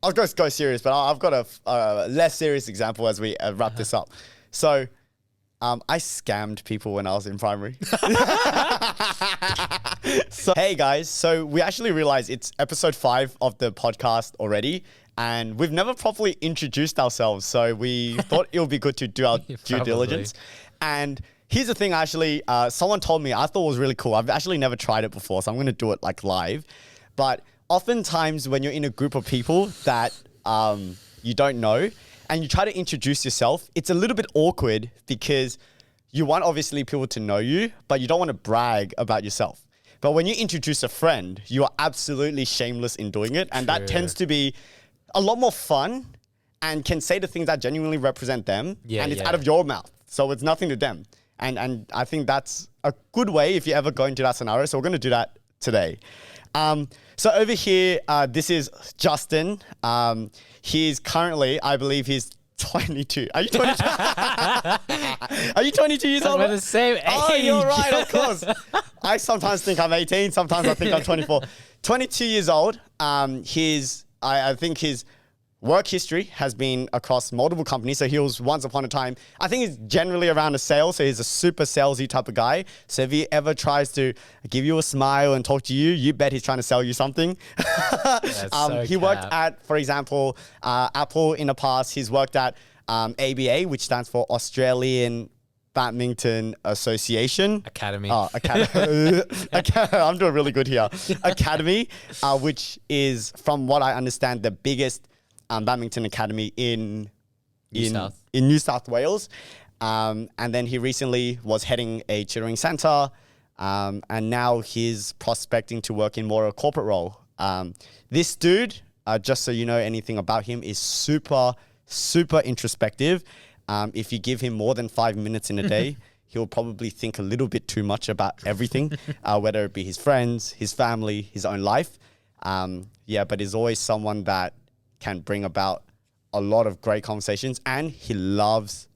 I'll go serious, but I've got a less serious example as we wrap this up. So, I scammed people when I was in primary. So, hey guys, so we actually realized it's episode 5 of the podcast already, and we've never properly introduced ourselves. So we thought it would be good to do our due diligence. And here's the thing, actually, someone told me, I thought it was really cool. I've actually never tried it before, so I'm going to do it like live. But oftentimes when you're in a group of people that you don't know and you try to introduce yourself, it's a little bit awkward because you want obviously people to know you, but you don't want to brag about yourself. But when you introduce a friend, you are absolutely shameless in doing it. And that tends to be a lot more fun and can say the things that genuinely represent them. And it's out of your mouth. So it's nothing to them. And I think that's a good way if you ever go into that scenario. So we're going to do that today. So over here, this is Justin. He's currently, I believe he's 22. Are you 22? Are you 22 years old? We're the same age. Oh, you're right, of course. I sometimes think I'm 18. Sometimes I think I'm 24. 22 years old. I think his work history has been across multiple companies. So he was once upon a time, I think he's generally around a sales. So he's a super salesy type of guy. So if he ever tries to give you a smile and talk to you, you bet he's trying to sell you something. He worked at, for example, Apple in the past. He's worked at ABA, which stands for Australian Badminton Association. Academy. Oh, Academy. I'm doing really good here. Academy, which is, from what I understand, the biggest badminton academy in New South Wales. And then he recently was heading a tutoring center. And now he's prospecting to work in more of a corporate role. This dude, just so you know anything about him, is super, super introspective. If you give him more than 5 minutes in a day, he'll probably think a little bit too much about everything, whether it be his friends, his family, his own life. But he's always someone that can bring about a lot of great conversations, and he loves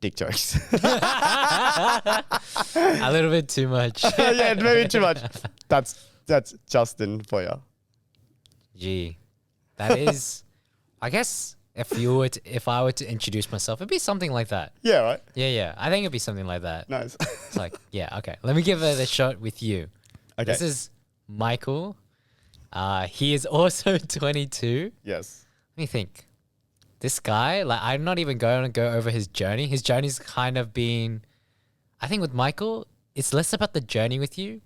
dick jokes. A little bit too much. Yeah, maybe too much. That's Justin for you. Gee, that is, I guess if I were to introduce myself, it'd be something like that. Yeah, right? Yeah. I think it'd be something like that. Nice. It's like, yeah, okay. Let me give it a shot with you. Okay. This is Michael. He is also 22. Yes. Let me think. This guy, like, I'm not even going to go over his journey. His journey's kind of been, I think with Michael, it's less about the journey with you,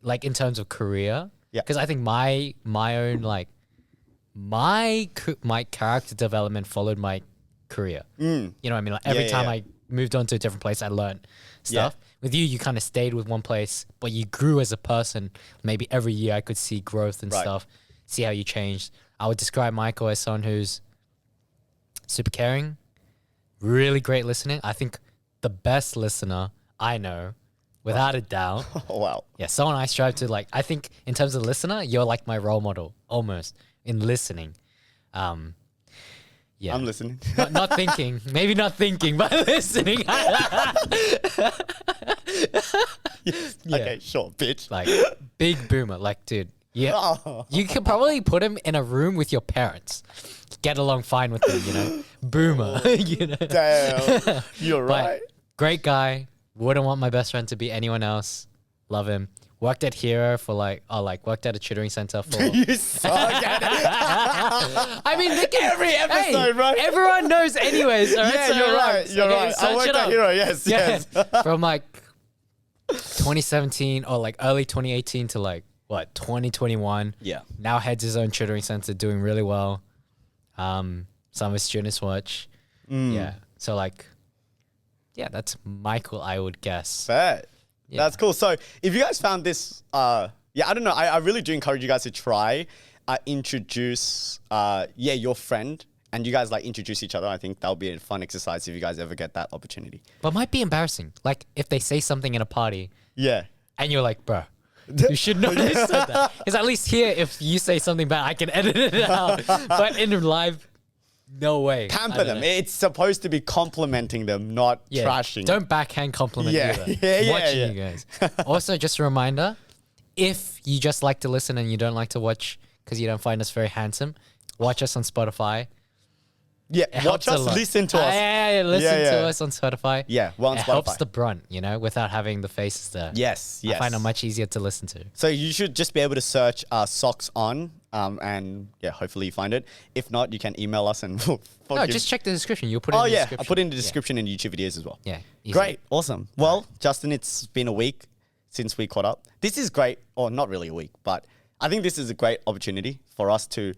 like in terms of career. Yeah. Because I think my own, like, my character development followed my career. You know what I mean? Like every time I moved on to a different place, I learned stuff. Yeah. With you kind of stayed with one place, but you grew as a person. Maybe every year I could see growth and stuff, see how you changed. I would describe Michael as someone who's super caring, really great listening. I think the best listener I know, without a doubt. Oh, wow. Yeah, someone I strive to, like, I think in terms of listener, you're like my role model, almost, in listening. Yeah. I'm listening. Not thinking. Maybe not thinking, but listening. Okay, sure, bitch. Like, big boomer. Like, dude, yeah. You could probably put him in a room with your parents. Get along fine with them, you know? Boomer, you know? Damn, you're right. Great guy. Wouldn't want my best friend to be anyone else. Love him. Worked at Hero for worked at a tutoring center for. You suck at it. I mean, every episode, bro. Everyone knows anyways. All right? Yeah, so you're right. You're right. I worked at Hero, yes. From like 2017 or like early 2018 to like, 2021. Yeah. Now heads his own tutoring center, doing really well. Some of his students watch. Yeah. So like, yeah, that's Michael, I would guess. Bet. Yeah. That's cool. So if you guys found this, I don't know. I really do encourage you guys to try introduce, your friend, and you guys like introduce each other. I think that'll be a fun exercise if you guys ever get that opportunity. But it might be embarrassing. Like if they say something in a party. Yeah. And you're like, bro, you should know they said that. Because at least here, if you say something bad, I can edit it out. But in live, no way. Pamper them. It's supposed to be complimenting them, not trashing. Don't backhand compliment either. Watching you guys. Also, just a reminder, if you just like to listen and you don't like to watch because you don't find us very handsome, watch us on Spotify. Yeah, watch us, listen to us. Yeah, listen to us on Spotify. Yeah, we're on It Spotify. helps the brunt, without having the faces there. Yes. I find it much easier to listen to. So you should just be able to search socks on, and hopefully you find it. If not, you can email us and No, just check the description. You'll put it in the description. I'll put it in the description in YouTube videos as well. Yeah. Easy. Great, awesome. Well, Justin, it's been a week since we caught up. This is great, or not really a week, but I think this is a great opportunity for us to,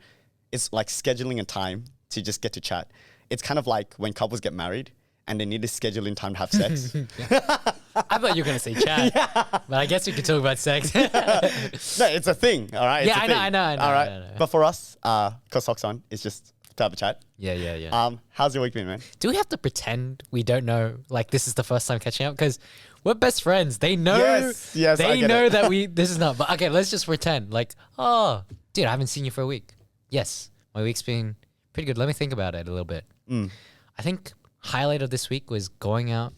it's like scheduling a time to just get to chat. It's kind of like when couples get married and they need to schedule in time to have sex. I thought you were going to say chat, but I guess we could talk about sex. No, it's a thing, all right? Yeah, it's a I know. All right, but for us, because Socks On, it's just to have a chat. Yeah. How's your week been, man? Do we have to pretend we don't know, like this is the first time catching up? Because we're best friends. They know. Yes, I they get know it. that this is not. But okay, let's just pretend. Like, oh, dude, I haven't seen you for a week. Yes, my week's been pretty good. Let me think about it a little bit. I think highlight of this week was going out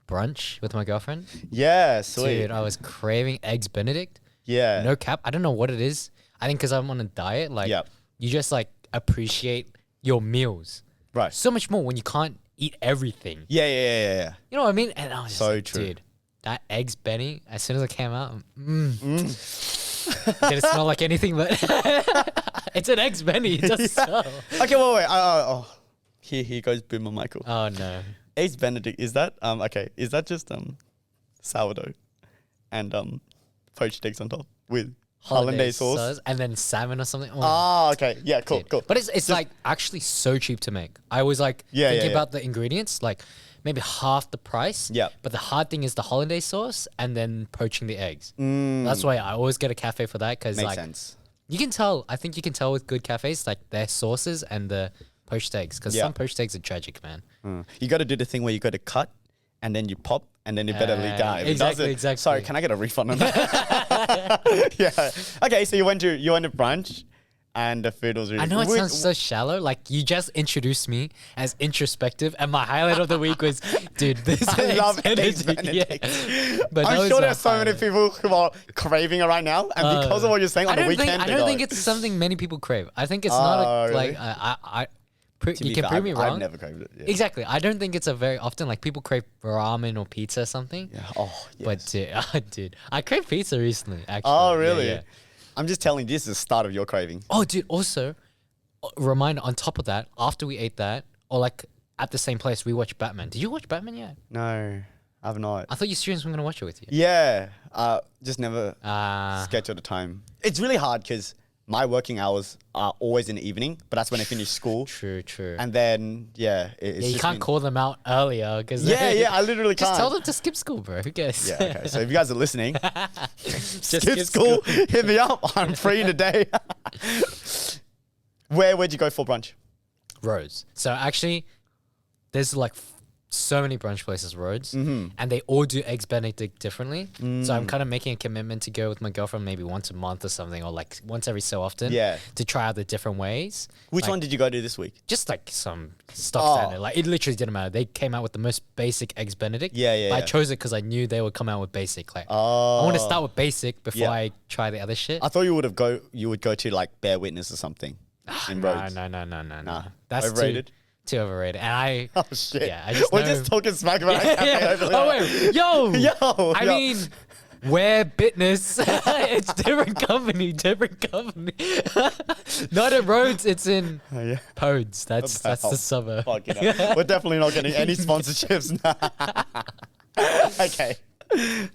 brunch with my girlfriend. Yeah, sweet. Dude, I was craving eggs Benedict. Yeah. No cap. I don't know what it is. I think because I'm on a diet, like Yep. you just like appreciate your meals Right. so much more when you can't eat everything. Yeah. You know what I mean? And I was just So like, true. dude, that eggs Benny, as soon as it came out, did it smell like anything but it's an eggs Benny. It does smell. Okay, wait. Here goes Boomer Michael. Oh no. Eggs Benedict, is that is that just sourdough and poached eggs on top with hollandaise sauce? And then salmon or something. Oh, Ah, okay. Yeah, cool. But it's like actually so cheap to make. I was like thinking about the ingredients, like maybe half the price. Yeah. But the hard thing is the hollandaise sauce and then poaching the eggs. That's why I always get a cafe for that because Makes like sense. you can tell. I think you can tell with good cafes like their sauces and the poached eggs because some poached eggs are tragic, man. You got to do the thing where you got to cut and then you pop and then you better leak out. If it doesn't- Exactly. Sorry, can I get a refund on that? Yeah. Okay, so you went to brunch and the food was really I know it Wait, sounds so shallow. Like you just introduced me as introspective, and my highlight of the week was, dude, this I love eggs Yeah. Benedict. But I'm those sure are there's so many highlight. people who are craving it right now, and because of what you're saying on the weekend, I they don't go, think it's something many people crave. I think it's not really? like you can fair, prove me wrong. I've never craved it. Yeah. Exactly. I don't think it's a very often like people crave ramen or pizza or something. Yeah. Oh, yes. But dude, I craved pizza recently. Actually. Oh, Yeah, really? yeah. I'm just telling you, this is the start of your craving. Oh, dude. Also, reminder on top of that, after we ate that, or like at the same place, we watched Batman. Did you watch Batman yet? No, I've not. I thought you students were gonna watch it with you. Yeah, just never Ah. scheduled a time. It's really hard because my working hours are always in the evening, but that's when I finish school. True. And then, it's Yeah, you just can't been- call them out earlier because Yeah, I literally just can't. tell them to skip school, bro. Who cares? Yeah, okay. So if you guys are listening, Just skip school, hit me up. I'm free today. Where'd you go for brunch? Rhodes. So actually, there's like so many brunch places, Rhodes, and they all do eggs Benedict differently. So I'm kind of making a commitment to go with my girlfriend maybe once a month or something, or like once every so often. Yeah. To try out the different ways. Which Like, one did you go to this week? Just like some stock standard. Like it literally didn't matter. They came out with the most basic eggs Benedict. Yeah, But I yeah. chose it because I knew they would come out with basic. Like I Oh, want to start with basic before Yeah. I try the other shit. I thought you would go to like Bear Witness or something in Rhodes. No. Nah, That's overrated. Too overrated. And I Oh shit! Yeah, I just We're know- just talking smack about our cafe over there. Oh wait, yo, Yo, I yo. mean, we're Bitness. It's different company. Not in Rhodes. It's in Oh, yeah. Podes. That's the suburb. Fuck it up. We're definitely not getting any sponsorships. Okay.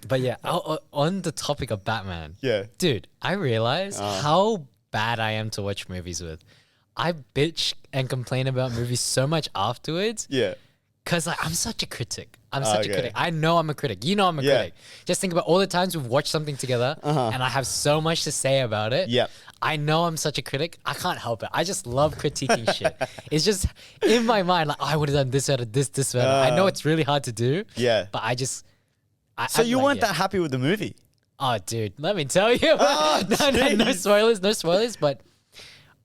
But yeah, on the topic of Batman, Yeah. dude, I realize how bad I am to watch movies with. I bitch and complain about movies so much afterwards. Yeah. Cause like I'm such a critic. I'm such a Okay. critic. I know I'm a critic. You know I'm a Yeah. critic. Just think about all the times we've watched something together and I have so much to say about it. Yep. I know I'm such a critic. I can't help it. I just love critiquing shit. It's just in my mind, like, I would have done this better, this better. I know it's really hard to do. Yeah. But I just So you weren't that happy with the movie? Oh, dude, let me tell you. Oh, no jeez. no spoilers. But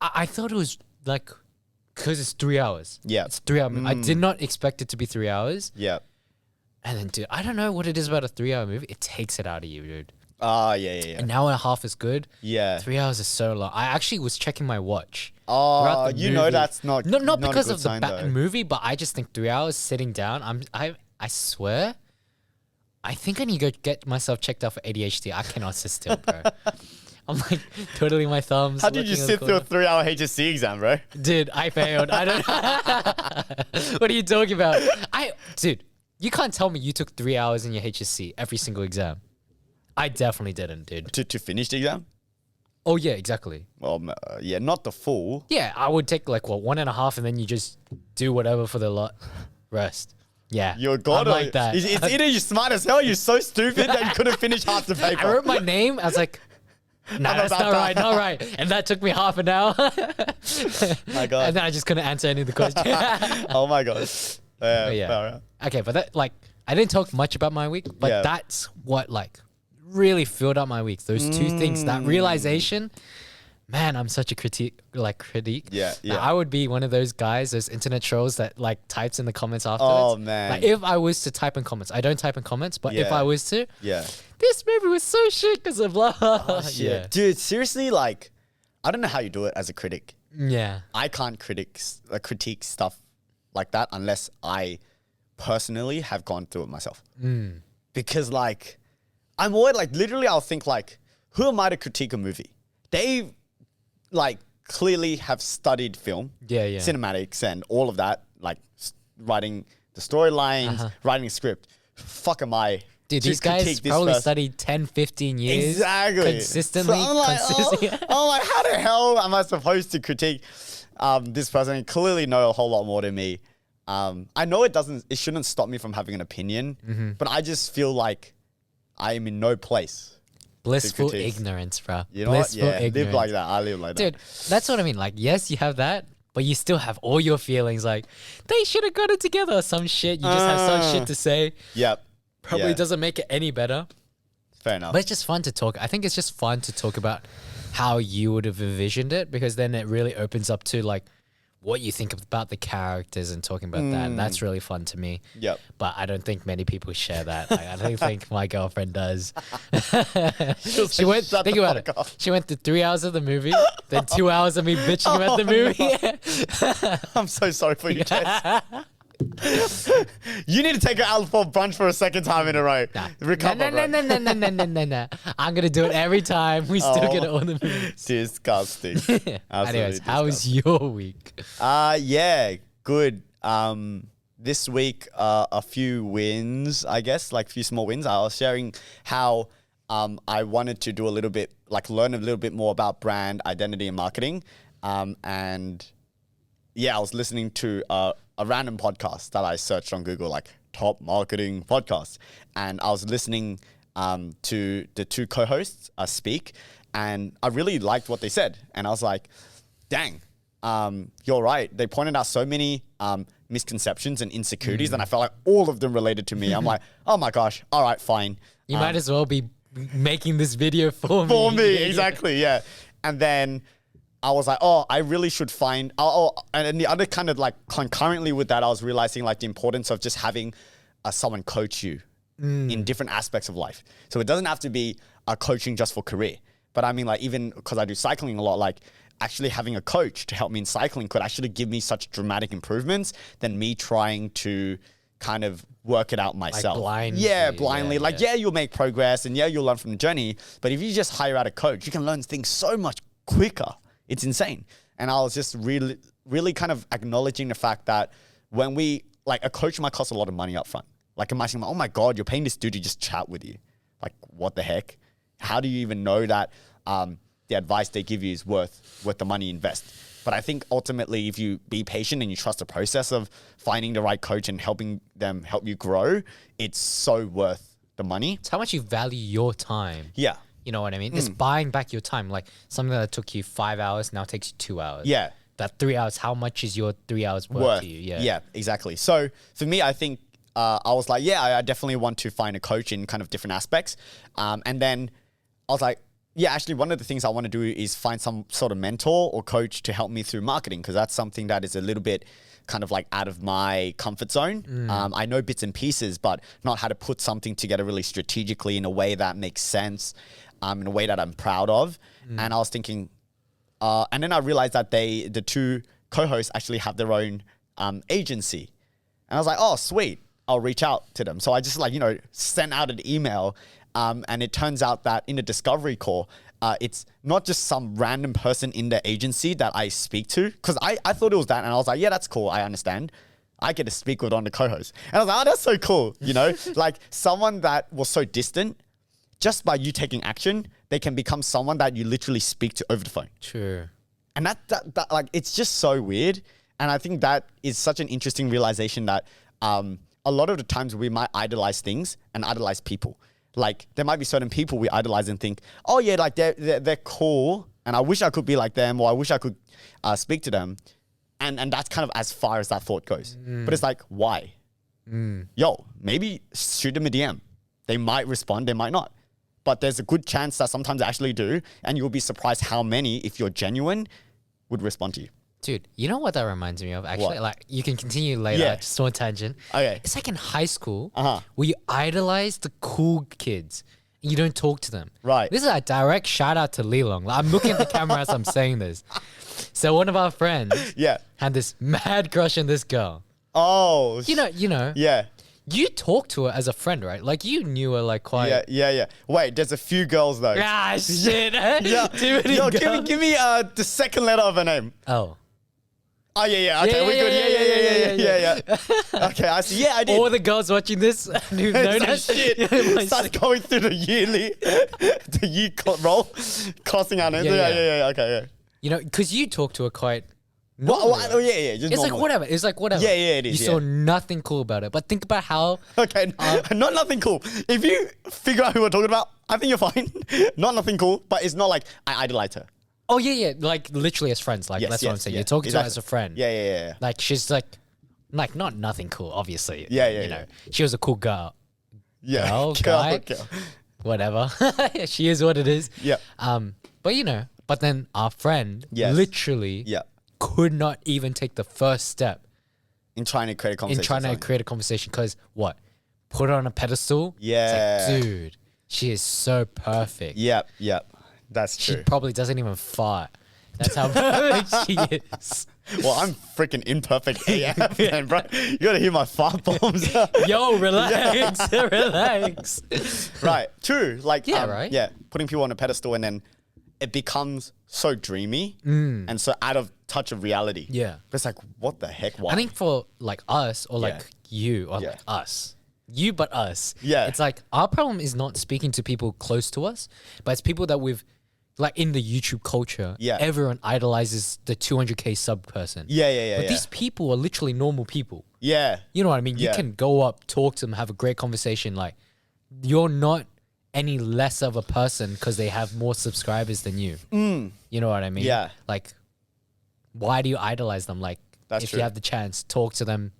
I thought it was like, because it's 3 hours. Yeah. It's 3 hours. I did not expect it to be 3 hours. Yeah. And then, dude, I don't know what it is about a 3 hour movie. It takes it out of you, dude. An hour and a half is good. Yeah. 3 hours is so long. I actually was checking my watch. Oh, the you know movie. that's not Not a because good of the sign, though. movie, but I just think 3 hours sitting down. I swear, I think I need to go get myself checked out for ADHD. I cannot sit still, bro. I'm like twiddling my thumbs. How did you sit through a 3-hour HSC exam, bro? Dude, I failed. I don't. What are you talking about? Dude, you can't tell me you took 3 hours in your HSC every single exam. I definitely didn't, dude. To finish the exam? Oh yeah, exactly. Well, yeah, not the full. Yeah, I would take like 1.5, and then you just do whatever for the rest. Yeah, You're god. I'm like that. It's either you're smart as hell, or you're so stupid that you couldn't finish half the paper. I wrote my name. I was like, nah, that's not right, not right. And that took me half an hour. My God. And then I just couldn't answer any of the questions. Oh my God. Yeah. Okay, but that I didn't talk much about my week, but that's what really filled up my week. Those two things, that realization. Man, I'm such a critique. Yeah. I would be one of those guys, those internet trolls that types in the comments afterwards. Oh man. If I was to type in comments, I don't type in comments, but if I was to, this movie was so shit because of blah. Oh, shit. Yeah. Dude, seriously, I don't know how you do it as a critic. Yeah. I can't critique stuff like that unless I personally have gone through it myself. Because I'm always literally I'll think who am I to critique a movie? They clearly have studied film, cinematics and all of that, writing the storylines, writing a script. Fuck am I? Dude, these guys probably studied 10, 15 years. Exactly. Consistently. So I'm like, how the hell am I supposed to critique this person? They clearly know a whole lot more than me. I know it shouldn't stop me from having an opinion, but I just feel like I am in no place. Blissful ignorance, bro. You know Blissful what? Yeah, ignorance. live like that. I live like that. Dude, that's what I mean. Yes, you have that, but you still have all your feelings. They should have got it together or some shit. You just have some shit to say. Yep. Probably doesn't make it any better. Fair enough. But it's just fun to talk. I think it's just fun to talk about how you would have envisioned it, because then it really opens up to what you think about the characters and talking about that. And that's really fun to me. Yep. But I don't think many people share that. I don't think my girlfriend does. She went, think about it. She went to 3 hours of the movie, then 2 hours of me bitching about the movie. I'm so sorry for you, Jess. You need to take her out for brunch for a second time in a row. Recover, No. I'm going to do it every time. We still get it on the movies. Disgusting. Anyways, how was your week? Yeah, good. This week, a few wins, I guess, a few small wins. I was sharing how I wanted to do a little bit, learn a little bit more about brand identity and marketing. And yeah, I was listening to a random podcast that I searched on Google, top marketing podcasts. And I was listening to the two co-hosts speak, and I really liked what they said. And I was like, dang, you're right. They pointed out so many misconceptions and insecurities, and I felt like all of them related to me. I'm like, oh my gosh, all right, fine. You might as well be making this video for me. For me, exactly, yeah. And then I was like, oh, I really should find, and the other kind of concurrently with that, I was realizing the importance of just having someone coach you in different aspects of life. So it doesn't have to be coaching just for career, but I mean even because I do cycling a lot, actually having a coach to help me in cycling could actually give me such dramatic improvements than me trying to kind of work it out myself. Blindly. Yeah, you'll make progress and you'll learn from the journey. But if you just hire out a coach, you can learn things so much quicker. It's insane. And I was just really, really kind of acknowledging the fact that when we, a coach might cost a lot of money up front. Imagine, oh my God, you're paying this dude to just chat with you. What the heck? How do you even know that the advice they give you is worth the money you invest? But I think ultimately, if you be patient and you trust the process of finding the right coach and helping them help you grow, it's so worth the money. It's how much you value your time. Yeah. You know what I mean? It's buying back your time. Something that took you 5 hours now takes you 2 hours. Yeah. That 3 hours, how much is your 3 hours worth to you? Yeah, exactly. So for me, I think I was like, I definitely want to find a coach in kind of different aspects. And then I was like, yeah, actually, one of the things I want to do is find some sort of mentor or coach to help me through marketing, because that's something that is a little bit kind of like out of my comfort zone. I know bits and pieces, but not how to put something together really strategically in a way that makes sense, in a way that I'm proud of. And I was thinking, and then I realized that the two co-hosts actually have their own agency. And I was like, oh, sweet. I'll reach out to them. So I just like, sent out an email. And it turns out that in the discovery call, it's not just some random person in the agency that I speak to. Because I thought it was that. And I was like, yeah, that's cool. I understand. I get to speak with one of the co-hosts. And I was like, oh, that's so cool. Like someone that was so distant, just by you taking action, they can become someone that you literally speak to over the phone. Sure. And that like, it's just so weird. And I think that is such an interesting realization that a lot of the times we might idolize things and idolize people. Like there might be certain people we idolize and think, oh yeah, like they're cool, and I wish I could be like them, or I wish I could speak to them, and that's kind of as far as that thought goes. But it's like, why? Yo, maybe shoot them a DM. They might respond, they might not, but there's a good chance that sometimes they actually do, and you'll be surprised how many, if you're genuine, would respond to you. Dude, you know what that reminds me of? Actually, What? like you can continue later. Yeah. Just on tangent. Okay. It's like in high school, Uh-huh. where you idolize the cool kids. And you don't talk to them. Right. This is a direct shout out to Lilong. Like, I'm looking at the camera as I'm saying this. So one of our friends Yeah. had this mad crush on this girl. Oh. You know. Yeah. You talked to her as a friend, right? Like you knew her like quite. Yeah. Wait, there's a few girls though. Ah, shit. Yeah. Too many Yo, girls. give me the second letter of her name. Oh. Oh yeah. Okay, we're good. Yeah. Okay, I see. Yeah, I did. All the girls watching this who've known So us. shit. Start going through the year roll, crossing our names. Yeah. Okay. You know, because you talk to her quite. Well, normally, oh yeah. Just It's like normal. whatever. It's like whatever. Yeah, it is, You saw nothing cool about it. But think about how. Okay, not nothing cool. If you figure out who we're talking about, I think you're fine. Not nothing cool, but it's not like I idolize her. Oh yeah. Like literally as friends. Like that's what I'm saying. You're talking to her as a friend. Yeah. Like she's like not nothing cool. Obviously. Yeah. You know, she was a cool girl. Yeah. Girl, guy. Girl. Whatever. She is what it is. Yeah. But then our friend literally Yeah. could not even take the first step In trying to create a conversation. in trying to create a conversation because what? Put her on a pedestal? Yeah. It's like, dude, she is so perfect. Yep. That's She true. probably doesn't even fart. That's how perfect she is. Well, I'm freaking imperfect AF, man, bro. You gotta hear my fart bombs. Yo, relax. Relax. Right. True. Like, right? Yeah. Putting people on a pedestal and then it becomes so dreamy and so out of touch of reality. Yeah. But it's like, what the heck? Why? I think for like us or like Yeah. you or Yeah. like us. You but us. Yeah. It's like our problem is not speaking to people close to us, but it's people that we've like in the YouTube culture. Yeah. Everyone idolizes the 200K sub person. Yeah. But these people are literally normal people. Yeah. You know what I mean? Yeah. You can go up, talk to them, have a great conversation. Like you're not any less of a person because they have more subscribers than you. You know what I mean? Yeah. Like, why do you idolize them? Like, That's if true. you have the chance, talk to them,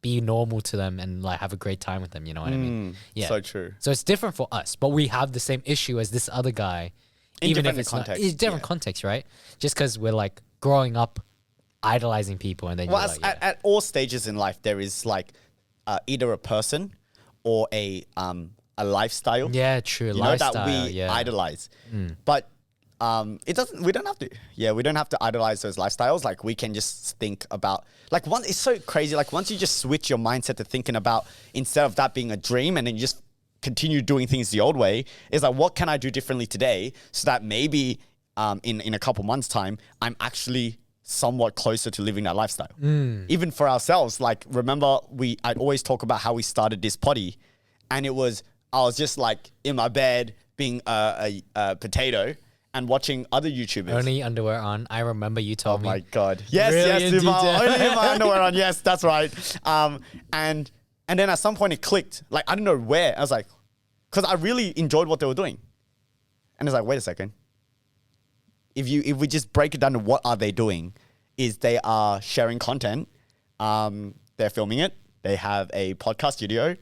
be normal to them, and like have a great time with them. You know what I mean? Yeah. So true. So it's different for us, but we have the same issue as this other guy. In even if different it's not, context, it's different yeah. context, right? Just because we're like growing up idolizing people, and then Well, you're like, at all stages in life, there is like either a person or a lifestyle. yeah, true. You know, Lifestyle, that we yeah. idolize. But we don't have to. Yeah, we don't have to idolize those lifestyles. Like we can just think about like it's so crazy. Like once you just switch your mindset to thinking about instead of that being a dream and then you just continue doing things the old way, is like what can I do differently today so that maybe in a couple months time I'm actually somewhat closer to living that lifestyle. Even for ourselves, like remember I'd always talk about how we started this potty and I was just like in my bed being a potato and watching other YouTubers. Only underwear on. I remember you told Oh me. my God. Yes, Really in Uma, detail. only my underwear on. Yes, that's right. And then at some point it clicked. Like, I don't know where. I was like, because I really enjoyed what they were doing. And it's like, wait a second. If we just break it down to what are they doing, is they are sharing content. They're filming it. They have a podcast studio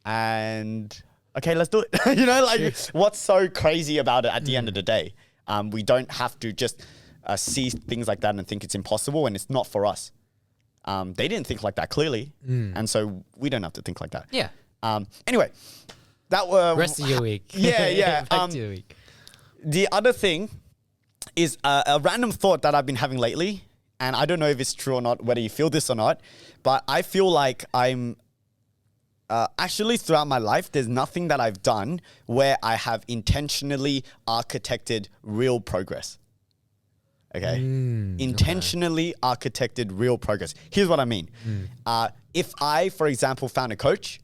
and okay, let's do it. You know, like what's so crazy about it at the end of the day? We don't have to just see things like that and think it's impossible and it's not for us. They didn't think like that clearly, and so we don't have to think like that. Yeah. Anyway, that were Rest of your week. Yeah. Back to your week. The other thing is a random thought that I've been having lately, and I don't know if it's true or not, whether you feel this or not, but I feel like I'm actually throughout my life, there's nothing that I've done where I have intentionally architected real progress. Okay? Intentionally architected real progress. Here's what I mean. If I, for example, found a coach,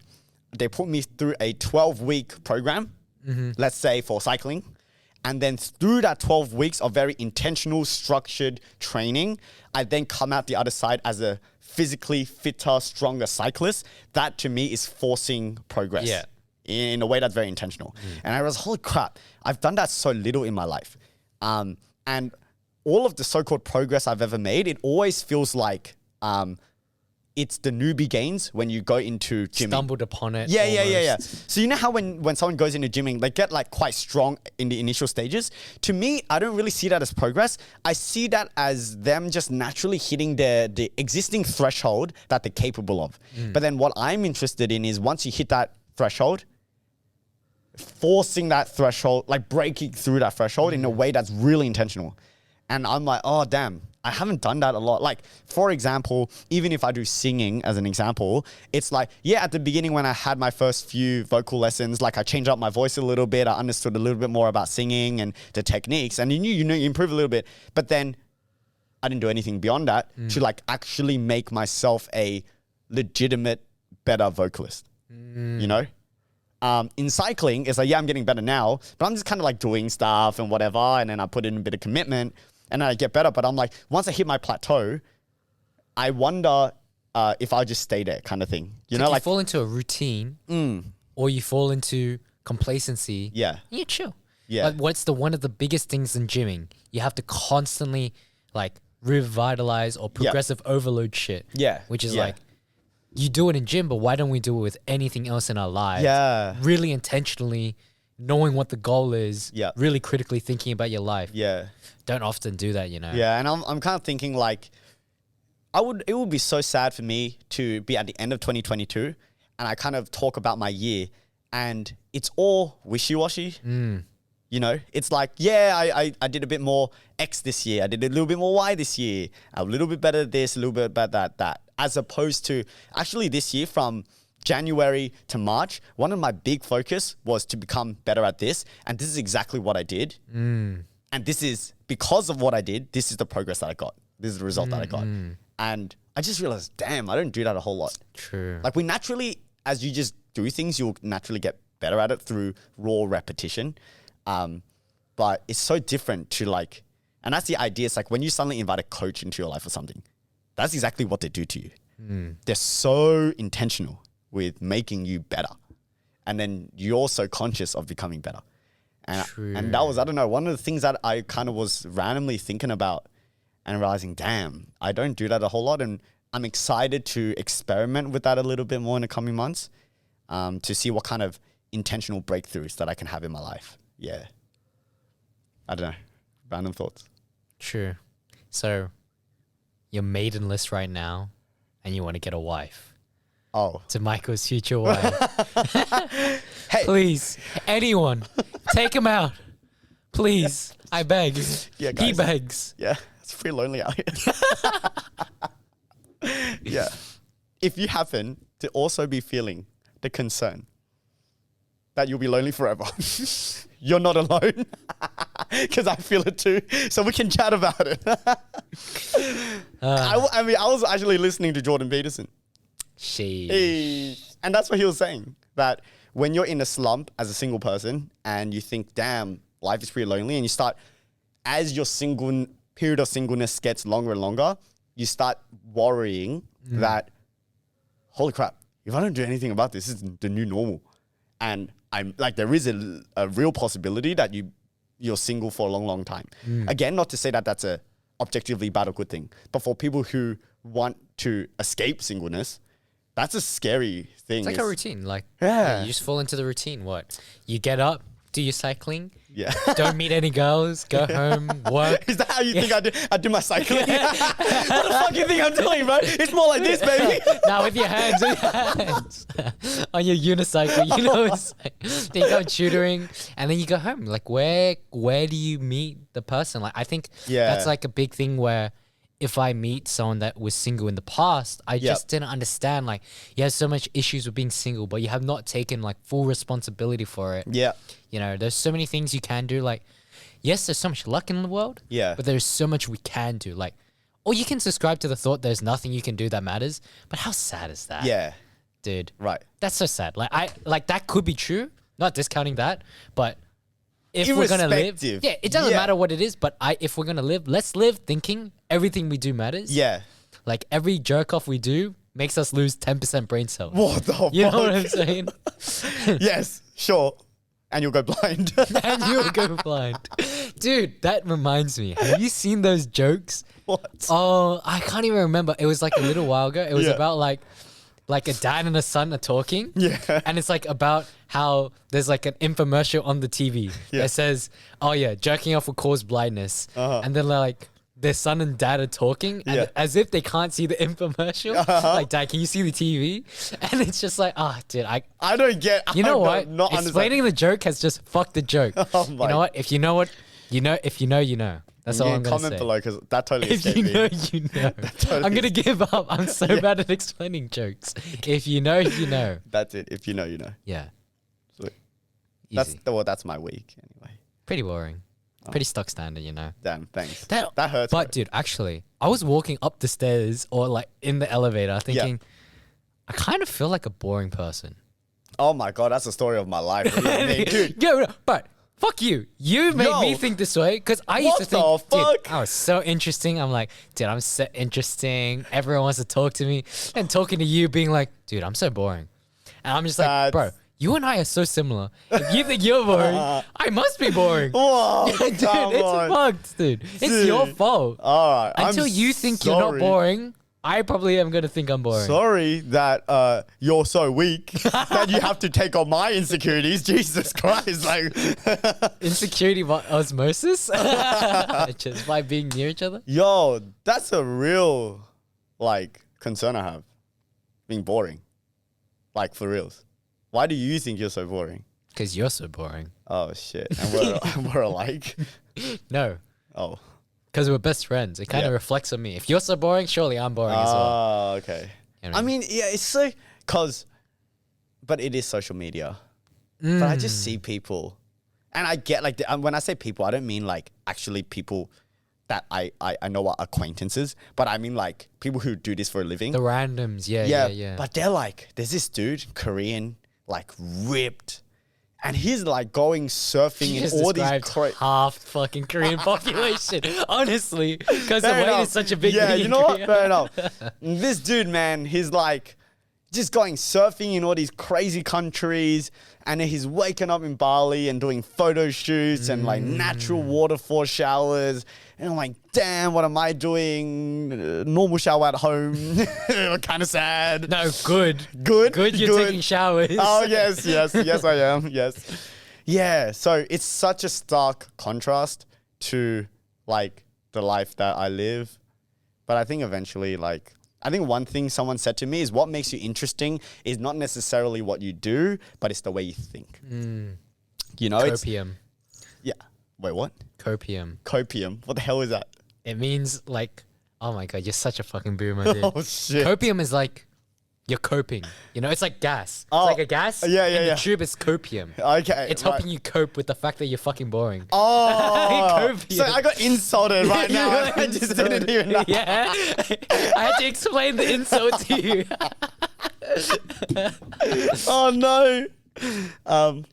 they put me through a 12-week program, let's say for cycling, and then through that 12 weeks of very intentional, structured training, I then come out the other side as a physically fitter, stronger cyclist. That to me is forcing progress in a way that's very intentional. And I was, holy crap, I've done that so little in my life. And all of the so-called progress I've ever made, it always feels like it's the newbie gains when you go into gymming. Stumbled upon it. Yeah. So you know how when someone goes into gymming, they get like quite strong in the initial stages? To me, I don't really see that as progress. I see that as them just naturally hitting the existing threshold that they're capable of. But then what I'm interested in is once you hit that threshold, forcing that threshold, like breaking through that threshold in a way that's really intentional. And I'm like, oh, damn, I haven't done that a lot. Like, for example, even if I do singing as an example, it's like, yeah, at the beginning when I had my first few vocal lessons, like I changed up my voice a little bit. I understood a little bit more about singing and the techniques, and you improve a little bit. But then I didn't do anything beyond that to like actually make myself a legitimate, better vocalist, you know? In cycling, it's like, yeah, I'm getting better now, but I'm just kind of like doing stuff and whatever. And then I put in a bit of commitment and then I get better. But I'm like, once I hit my plateau, I wonder if I'll just stay there kind of thing. You know, like you fall into a routine or you fall into complacency. Yeah. And you chill. Yeah. Like what's one of the biggest things in gymming? You have to constantly like revitalize or progressive overload shit. Yeah. Which is like, you do it in gym, but why don't we do it with anything else in our lives? Yeah. Really intentionally knowing what the goal is. Yeah. Really critically thinking about your life. Yeah. Don't often do that, you know? Yeah. And I'm kind of thinking like, it would be so sad for me to be at the end of 2022 and I kind of talk about my year and it's all wishy-washy. You know, it's like, yeah, I did a bit more X this year. I did a little bit more Y this year. A little bit better at this, a little bit better at that. As opposed to actually this year from January to March, one of my big focus was to become better at this. And this is exactly what I did. And this is, because of what I did, this is the progress that I got. This is the result that I got. And I just realized, damn, I don't do that a whole lot. True. Like we naturally, as you just do things, you'll naturally get better at it through raw repetition. But it's so different to like, and that's the idea. It's like when you suddenly invite a coach into your life or something, that's exactly what they do to you. They're so intentional with making you better. And then you're so conscious of becoming better. And that was, I don't know, one of the things that I kind of was randomly thinking about and realizing, damn, I don't do that a whole lot. And I'm excited to experiment with that a little bit more in the coming months to see what kind of intentional breakthroughs that I can have in my life. Yeah. I don't know. Random thoughts. True. So your maiden list right now and you want to get a wife. Oh. To Michael's future wife. Hey. Please, anyone, take him out. Please. I beg. Yeah, guys. He begs. Yeah. It's pretty lonely out here. Yeah. If you happen to also be feeling the concern that you'll be lonely forever, you're not alone. Because I feel it too. So we can chat about it. I mean, I was actually listening to Jordan Peterson. And that's what he was saying. That when you're in a slump as a single person and you think, damn, life is pretty lonely. And you start, as your period of singleness gets longer and longer, you start worrying that, holy crap, if I don't do anything about this, this is the new normal. And I'm like, there is a real possibility that you're single for a long, long time. Again, not to say that that's a objectively bad or good thing, but for people who want to escape singleness, that's a scary thing. It's like a routine. Like, yeah, you just fall into the routine. What? You get up, do your cycling. Yeah. Don't meet any girls. Go home. Work. Is that how you think I do? I do my cycling. What the fuck you think I'm doing, bro? It's more like this, baby. Now with your hands, on your unicycle, you know. It's like, then you go tutoring, and then you go home. Like, where do you meet the person? Like, I think that's like a big thing where if I meet someone that was single in the past, I just didn't understand. Like, you have so much issues with being single, but you have not taken like full responsibility for it. Yeah. You know, there's so many things you can do. Like, yes, there's so much luck in the world. Yeah. But there's so much we can do. Like, or you can subscribe to the thought there's nothing you can do that matters. But how sad is that? Yeah. Dude. Right. That's so sad. Like that could be true. Not discounting that, but if we're gonna live, it doesn't matter what it is. But if we're gonna live, let's live thinking everything we do matters. Yeah. Like every jerk off we do makes us lose 10% brain cells. What the fuck? You know what I'm saying? Yes, sure. And you'll go blind. And you'll go blind. Dude, that reminds me. Have you seen those jokes? What? Oh, I can't even remember. It was like a little while ago. It was about like a dad and a son are talking. Yeah. And it's like about how there's like an infomercial on the TV that says, oh yeah, jerking off will cause blindness. And then like their son and dad are talking and as if they can't see the infomercial. Like, dad, can you see the TV? And it's just like, dude, I don't get. You know what? Not Explaining the joke has just fucked the joke. Oh my. You know what? If you know what, you know. If you know, you know. That's all I'm gonna say. Comment below because that totally If escaped you me. know, you know. Totally I'm gonna give up. I'm so bad at explaining jokes. If you know, you know. That's it. If you know, you know. Yeah. Sweet. Easy. That's my week anyway. Pretty boring. Pretty stock standard, you know. Damn, thanks. That hurts. But dude, actually, I was walking up the stairs or like in the elevator thinking, I kind of feel like a boring person. Oh my god, that's the story of my life. What do you mean, dude? Yeah, but fuck you. You made me think this way because I used to think, dude, I was so interesting. I'm like, dude, I'm so interesting. Everyone wants to talk to me. And talking to you being like, dude, I'm so boring. And I'm just like, bro, you and I are so similar. If you think you're boring, I must be boring. Whoa, dude, it's fucked, dude. It's your fault. All right. Until you think you're not boring, I probably am going to think I'm boring. Sorry that you're so weak that you have to take on my insecurities. Jesus Christ. Like Insecurity by osmosis? Just by being near each other? Yo, that's a real like concern I have. Being boring. Like for reals. Why do you think you're so boring? Because you're so boring. Oh shit. And we're alike? No. Oh. Because we're best friends. It kind of reflects on me. If you're so boring, surely I'm boring as well. Oh, okay. You know I mean, yeah, it's so... But it is social media. But I just see people... And I get like... when I say people, I don't mean like actually people that I know are acquaintances. But I mean like people who do this for a living. The randoms. Yeah. But they're like... There's this dude, Korean, like ripped... And he's like going surfing in all these half fucking Korean population, honestly, because the weight is such a big thing. You know what? Fair enough. This dude, man, he's like just going surfing in all these crazy countries, and then he's waking up in Bali and doing photo shoots and like natural waterfall showers. And I'm like, damn, what am I doing? Normal shower at home. Kind of sad. No, good. Good. You're taking showers. Oh, yes, I am. Yes. Yeah. So it's such a stark contrast to like the life that I live. But I think eventually, like, I think one thing someone said to me is what makes you interesting is not necessarily what you do, but it's the way you think. You know, Copium. Yeah. Wait, what? Copium. Copium. What the hell is that? It means like, oh my God, you're such a fucking boomer, dude. Oh, shit. Copium is like, you're coping. You know, it's like gas. It's like a gas. Yeah. The tube is copium. Okay. It's helping you cope with the fact that you're fucking boring. Oh. Copium. So I got insulted right now. I just didn't even know. Yeah. I had to explain the insult to you. Oh, no.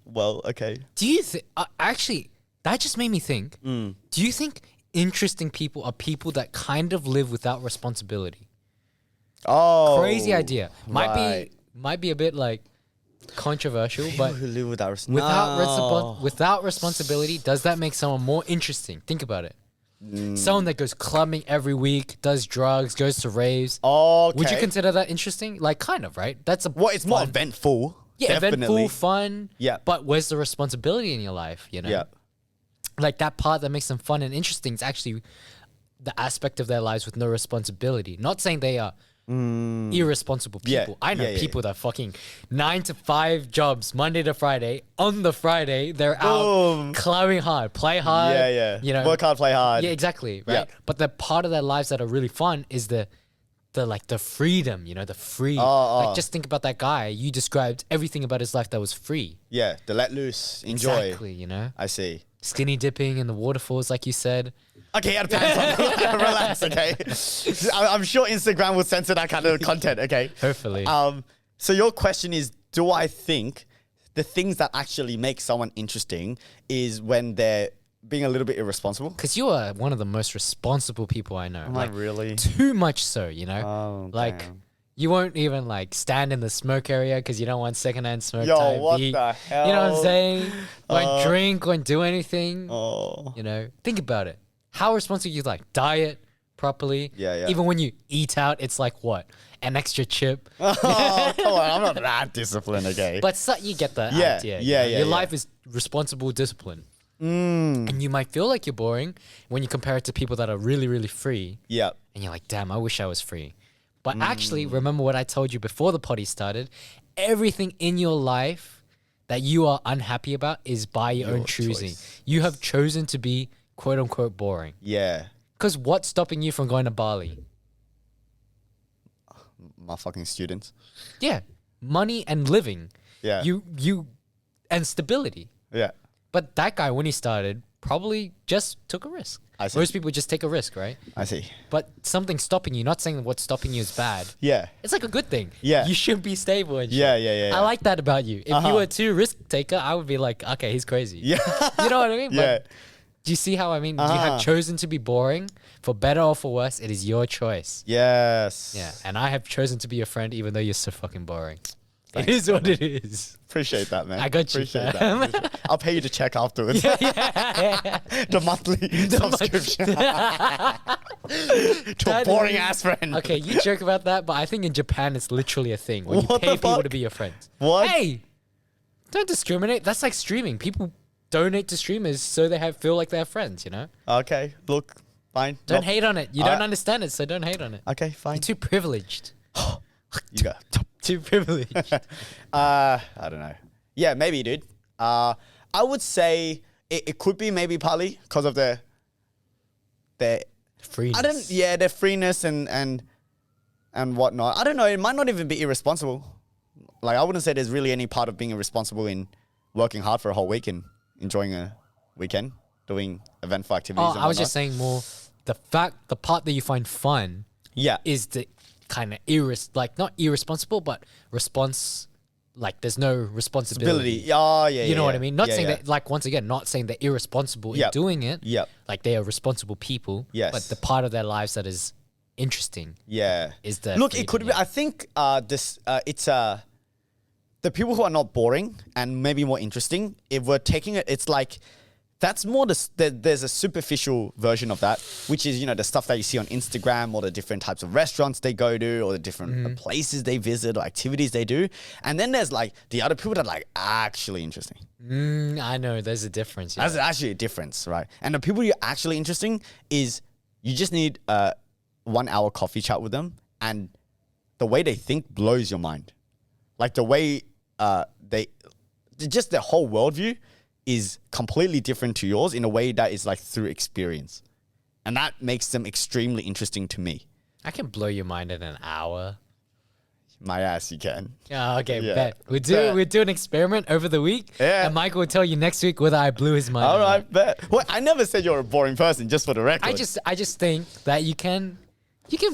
Well, okay. Do you think, actually, that just made me think. Do you think interesting people are people that kind of live without responsibility? Oh. Crazy idea. Right. Might be a bit like controversial, but who live without without responsibility, does that make someone more interesting? Think about it. Someone that goes clubbing every week, does drugs, goes to raves. Okay. Would you consider that interesting? Like, kind of, right? That's a Well, it's more eventful. Yeah, definitely. eventful, fun. Yeah. But where's the responsibility in your life, you know? Yeah. Like that part that makes them fun and interesting is actually the aspect of their lives with no responsibility. Not saying they are irresponsible Yeah. people. I know Yeah, yeah, people that fucking 9 to 5 jobs, Monday to Friday. On the Friday, they're out climbing hard, play hard. Yeah, yeah. You know, Work hard, play hard. yeah, exactly. Right. Yeah. But the part of their lives that are really fun is the like the freedom, you know, the free. Oh. Like just think about that guy. You described everything about his life that was free. Yeah, the let loose, enjoy. Exactly, you know. I see. Skinny dipping in the waterfalls, like you said. Okay, out of pants on. Relax, okay? I'm sure Instagram will censor that kind of content, okay? Hopefully. So your question is, do I think the things that actually make someone interesting is when they're being a little bit irresponsible? Because you are one of the most responsible people I know. Am I really? Too much so, you know? Oh, like, damn. you won't even like stand in the smoke area because you don't want secondhand smoke. Yo, type what beat. the hell? You know what I'm saying? Won't drink, won't do anything. Oh. You know? Think about it. How responsible you like diet properly. Yeah, yeah. Even when you eat out, it's like what? An extra chip. Oh, come on. I'm not that disciplined, okay? But you get the Yeah, idea. yeah, you know? yeah, Your yeah. life is responsible discipline. And you might feel like you're boring when you compare it to people that are really, really free. Yeah. And you're like, damn, I wish I was free. But actually, remember what I told you before the potty started? Everything in your life that you are unhappy about is by your own choosing. choice. You have chosen to be quote unquote boring. Yeah. Because what's stopping you from going to Bali? My fucking students. Yeah, money and living. Yeah. You and stability. Yeah. But that guy, when he started, probably just took a risk. I see. Most people just take a risk, right? I see. But something's stopping you. Not saying that what's stopping you is bad. Yeah. It's like a good thing. Yeah. You should be stable and shit. Yeah, yeah, yeah, I yeah. like that about you. If you were too risk taker, I would be like, okay, he's crazy. Yeah. You know what I mean? Yeah. But do you see how I mean? You have chosen to be boring. For better or for worse, it is your choice. Yes. Yeah. And I have chosen to be your friend even though you're so fucking boring. It is what it is. Appreciate that, man. I got you, Appreciate fam. that. I'll pay you to check afterwards. The monthly subscription. To a boring ass friend. Okay, you joke about that, but I think in Japan it's literally a thing where you What pay the people fuck? to be your friends. What? Hey, don't discriminate. That's like streaming. People donate to streamers so they feel like they have friends, you know? Okay, look, fine. Don't Nope. hate on it. You don't understand it, so don't hate on it. Okay, fine. You're too privileged. You go. Too privileged. I don't know. Yeah, maybe, dude. I would say it could be maybe partly because of their Freeness. their freeness and whatnot. I don't know. It might not even be irresponsible. Like, I wouldn't say there's really any part of being irresponsible in working hard for a whole week and enjoying a weekend, doing eventful activities. Oh, I was just saying more the part that you find fun yeah, is the kind of not irresponsible, but like there's no responsibility. ability. Oh, yeah, You know what I mean? Not Yeah, saying yeah. that, like, once again, not saying they're irresponsible in Yep. doing it. Yep. Like, they are responsible people. Yes. But the part of their lives that is interesting. Yeah. Is the Look, it could freedom, be. yeah. I think it's the people who are not boring and maybe more interesting. If we're taking it, it's like that's more there's a superficial version of that, which is, you know, the stuff that you see on Instagram or the different types of restaurants they go to or the different places they visit or activities they do. And then there's like the other people that are like actually interesting. I know there's a difference. Yeah. That's actually a difference, right? And the people you're actually interesting is you just need a 1 hour coffee chat with them, and the way they think blows your mind. Like the way just their whole worldview is completely different to yours in a way that is like through experience. And that makes them extremely interesting to me. I can blow your mind in an hour. My ass, you can. Oh, okay, Yeah. bet. Bet. We'll do an experiment over the week. Yeah. And Michael will tell you next week whether I blew his mind. All or not. right, bet. Well, I never said you're a boring person, just for the record. I just think that you can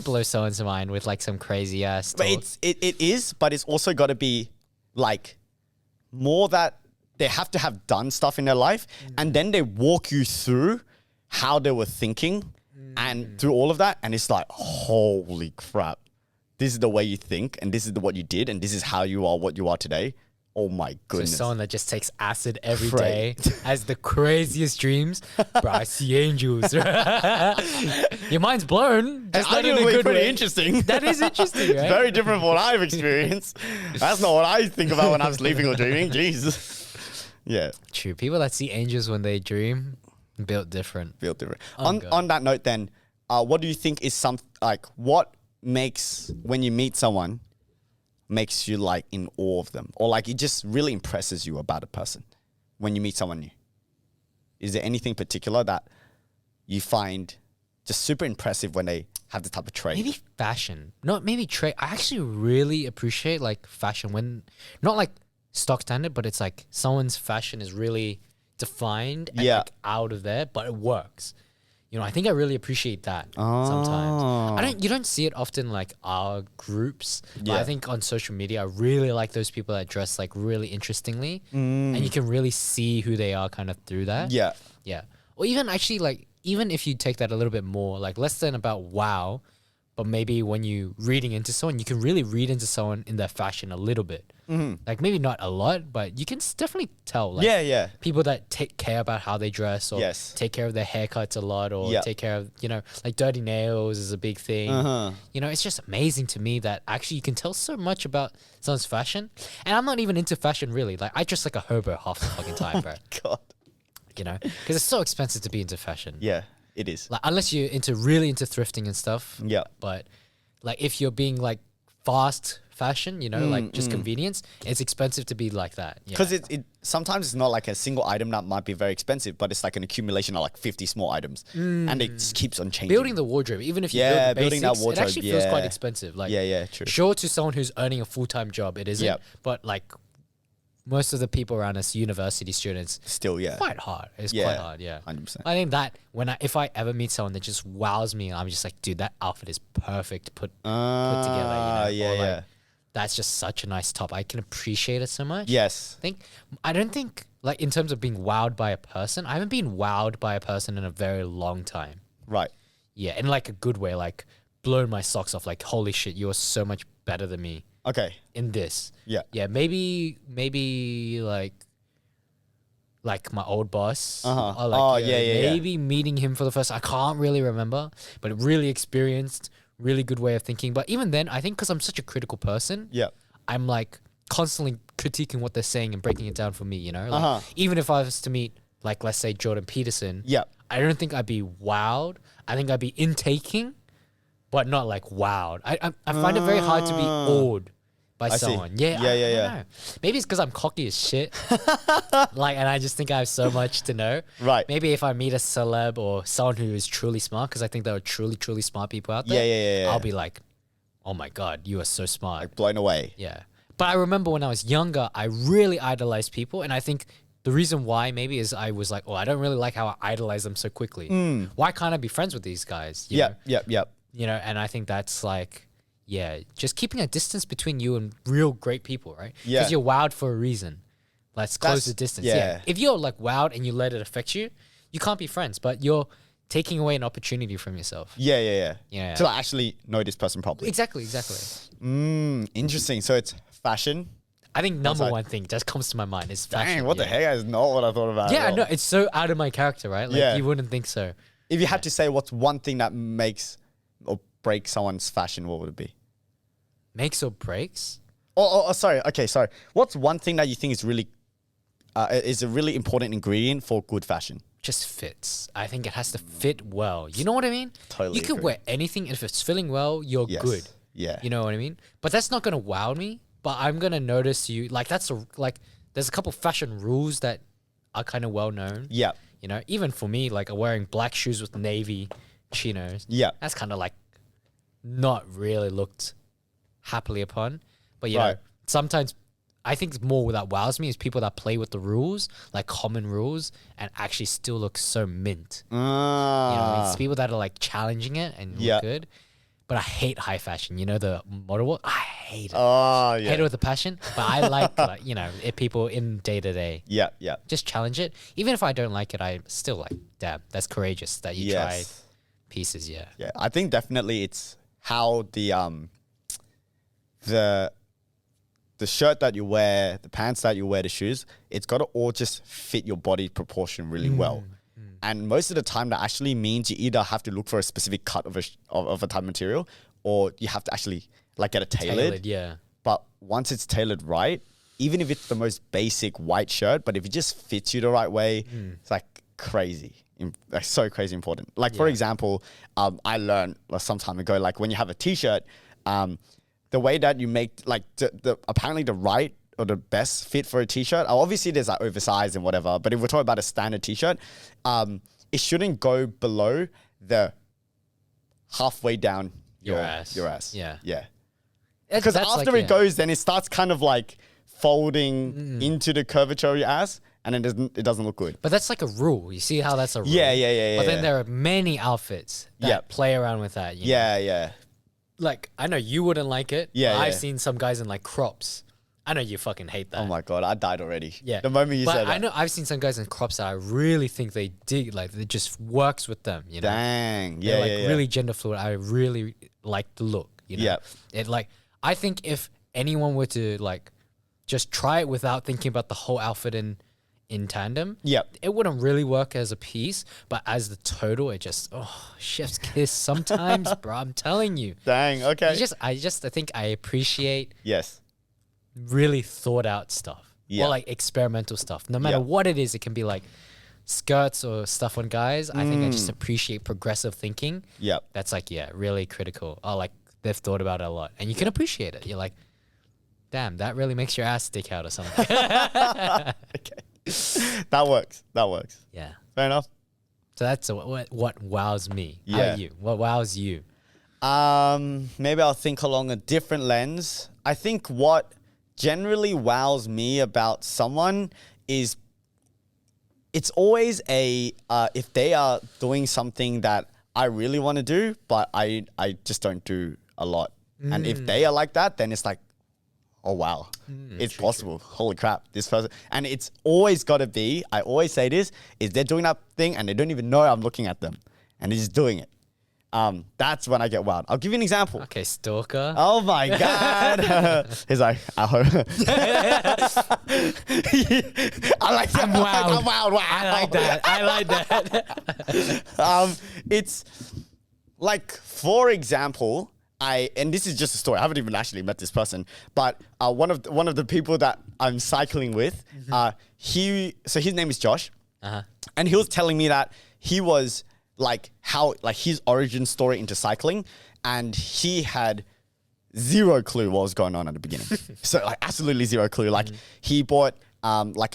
blow someone's mind with like some crazy ass But talk. it is, but it's also got to be like more that they have to have done stuff in their life, and then they walk you through how they were thinking and through all of that, and it's like, holy crap, this is the way you think, and this is what you did, and this is how you are what you are today. Oh my So goodness. someone that just takes acid every Pray. day, has the craziest dreams. Bro, I see angels. Your mind's blown. Just not in a Arguably good pretty way. interesting. That is interesting, right? Very different from what I've experienced. That's not what I think about when I'm sleeping or dreaming. Jesus. Yeah, True. People that see angels when they dream, built different. feel different. God. On that note, then, what do you think is what makes when you meet someone makes you like in awe of them, or like it just really impresses you about a person when you meet someone new? Is there anything particular that you find just super impressive when they have the type of trait? Maybe fashion. Not maybe trait. I actually really appreciate like fashion when not like stock standard, but it's like someone's fashion is really defined and Yeah. like out of there, but it works. You know, I think I really appreciate that sometimes. You don't see it often like our groups. But Yeah. I think on social media, I really like those people that dress like really interestingly. And you can really see who they are kind of through that. Yeah. Yeah. Or even actually like, even if you take that a little bit more, like less than about wow, but maybe when you reading into someone, you can really read into someone in their fashion a little bit. Like maybe not a lot, but you can definitely tell. Like, Yeah. people that take care about how they dress or Yes. take care of their haircuts a lot or Yeah. take care of, you know, like dirty nails is a big thing. You know, it's just amazing to me that actually you can tell so much about someone's fashion. And I'm not even into fashion really. Like I dress like a hobo half the fucking time, bro. God. You know, because it's so expensive to be into fashion. Yeah, it is. Like unless you're really into thrifting and stuff. Yeah. But like if you're being like fast fashion, you know, like just convenience, it's expensive to be like that. Yeah. Because it sometimes it's not like a single item that might be very expensive, but it's like an accumulation of like 50 small items, and it just keeps on changing. Building the wardrobe, even if you Yeah, build the building that basics, wardrobe, it actually feels quite yeah. expensive. Like Yeah, true. Sure, to someone who's earning a full-time job, it isn't. Yep. But like most of the people around us, university students, Still, yeah. quite hard. It's Yeah, quite hard. Yeah, 100%. I think that if I ever meet someone that just wows me, I'm just like, dude, that outfit is perfect put together. You know? Or, like, that's just such a nice top. I can appreciate it so much. Yes. I don't think like in terms of being wowed by a person, I haven't been wowed by a person in a very long time. Right. Yeah, in like a good way, like blown my socks off. Like, holy shit, you are so much better than me Okay. in this. Yeah. Yeah, maybe like my old boss. Uh-huh. Or like, Oh, yeah. Maybe meeting him for the first. I can't really remember, but really experienced, really good way of thinking. But even then, I think because I'm such a critical person, Yeah. I'm like constantly critiquing what they're saying and breaking it down for me. You know, like, even if I was to meet like let's say Jordan Peterson, Yeah. I don't think I'd be wowed. I think I'd be intaking, but not like wowed. I find it very hard to be awed by see. someone. Yeah, I don't know. Maybe it's because I'm cocky as shit. Like, and I just think I have so much to know. Right. Maybe if I meet a celeb or someone who is truly smart, because I think there are truly, truly smart people out there. Yeah. I'll be like, oh my God, you are so smart. Like blown away. Yeah. But I remember when I was younger, I really idolized people. And I think the reason why maybe is I was like, oh, I don't really like how I idolize them so quickly. Why can't I be friends with these guys? You know? Yep. You know, and I think that's like, yeah, just keeping a distance between you and real great people, right? Yeah. Because you're wowed for a reason. Let's close That's- the distance. yeah. Yeah. If you're like wowed and you let it affect you, you can't be friends, but you're taking away an opportunity from yourself. Yeah. Yeah. To actually know this person properly. Exactly. Interesting. So it's fashion. I think number like- one thing just comes to my mind is fashion. Dang, what the yeah. heck? That's not what I thought about. Yeah, at I all. know. It's so out of my character, right? Like, Yeah. you wouldn't think so. If you had to say what's one thing that makes or breaks someone's fashion, what would it be? Makes or breaks? Sorry. Okay, sorry. What's one thing that you think is a really important ingredient for good fashion? Just fits. I think it has to fit well. You know what I mean? Totally You can agree. wear anything. If it's fitting well, you're Yes. good. Yeah. You know what I mean? But that's not going to wow me. But I'm going to notice you. Like, there's a couple fashion rules that are kind of well known. Yeah. You know, even for me, like wearing black shoes with navy chinos. Yeah. That's kind of like not really looked happily upon. But, you know, Right. sometimes I think more that wows me is people that play with the rules, like common rules, and actually still look so mint. You know, it's people that are like challenging it and Yeah. look good. But I hate high fashion. You know, the model world? I hate it. Oh, Hate yeah. it with a passion. But I like you know, if people in day to day Yeah. just challenge it. Even if I don't like it, I still like, damn, that's courageous that you tried Yes. pieces. Yeah. Yeah. I think definitely it's how the the shirt that you wear, the pants that you wear, the shoes, it's got to all just fit your body proportion really well. And most of the time that actually means you either have to look for a specific cut of a type of material, or you have to actually like get it tailored. Yeah. But once it's tailored right, even if it's the most basic white shirt, but if it just fits you the right way, it's like crazy. Like so crazy important. Like for example, I learned some time ago, like when you have a t-shirt, the way that you make like the apparently the right or the best fit for a t-shirt, obviously there's like oversized and whatever, but if we're talking about a standard t-shirt, it shouldn't go below the halfway down your ass. Yeah. Because after like, it goes, then it starts kind of like folding into the curvature of your ass, and it doesn't look good. But that's like a rule. You see how that's a rule? Yeah. But then there are many outfits that play around with that. You know? Yeah. Like, I know you wouldn't like it. Yeah, I've seen some guys in like crops. I know you fucking hate that. Oh my God, I died already. Yeah. The moment you said that. I know I've seen some guys in crops that I really think they dig, like it just works with them, you know? Dang. They're Yeah, like really gender fluid. I really like the look, you know? Yeah. It like, I think if anyone were to like just try it without thinking about the whole outfit in tandem, it wouldn't really work as a piece, but as the total, it just, chef's kiss sometimes, bro. I'm telling you. Dang, okay. I think I appreciate Yes. really thought out stuff or like experimental stuff. No matter what it is, it can be like skirts or stuff on guys. I think I just appreciate progressive thinking. Yep. That's like, really critical. Oh, like they've thought about it a lot and you can appreciate it. You're like, damn, that really makes your ass stick out or something. Okay. That works. Yeah. Fair enough. So that's what wows me. How Yeah. about you? What wows you? Maybe I'll think along a different lens. I think what generally wows me about someone is it's always if they are doing something that I really want to do, but I just don't do a lot. And if they are like that, then it's like, oh, wow, it's possible. Holy crap, this person. And it's always got to be, I always say this, is they're doing that thing and they don't even know I'm looking at them. And they're just doing it. That's when I get wild. I'll give you an example. Okay, stalker. Oh my God. He's like, I hope. I like that. I'm wild. I'm wild. Wow. I like that. It's like, for example, and this is just a story. I haven't even actually met this person, but one of the people that I'm cycling with, so his name is Josh, and he was telling me that he was like his origin story into cycling, and he had zero clue what was going on at the beginning. So like absolutely zero clue. Like he bought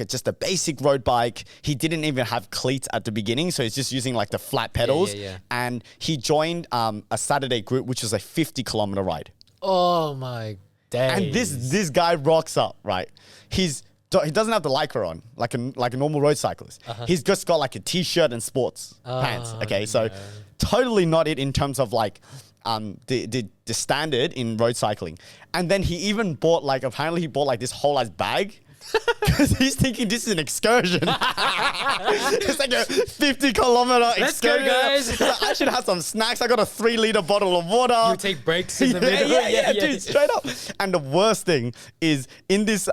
just a basic road bike. He didn't even have cleats at the beginning, so he's just using like the flat pedals. And he joined a Saturday group, which was a 50-kilometer ride. Oh my days. And this guy rocks up, right? He doesn't have the Lycra on, like a normal road cyclist. He's just got like a t-shirt and sports pants. Okay, so totally not it in terms of like the standard in road cycling. And then he even bought apparently he bought like this whole ass bag. Because he's thinking this is an excursion. It's like a 50-kilometer excursion. Let's go, guys. So I should have some snacks. I got a 3-liter bottle of water. You take breaks in the middle. Yeah, dude, straight up. And the worst thing is in this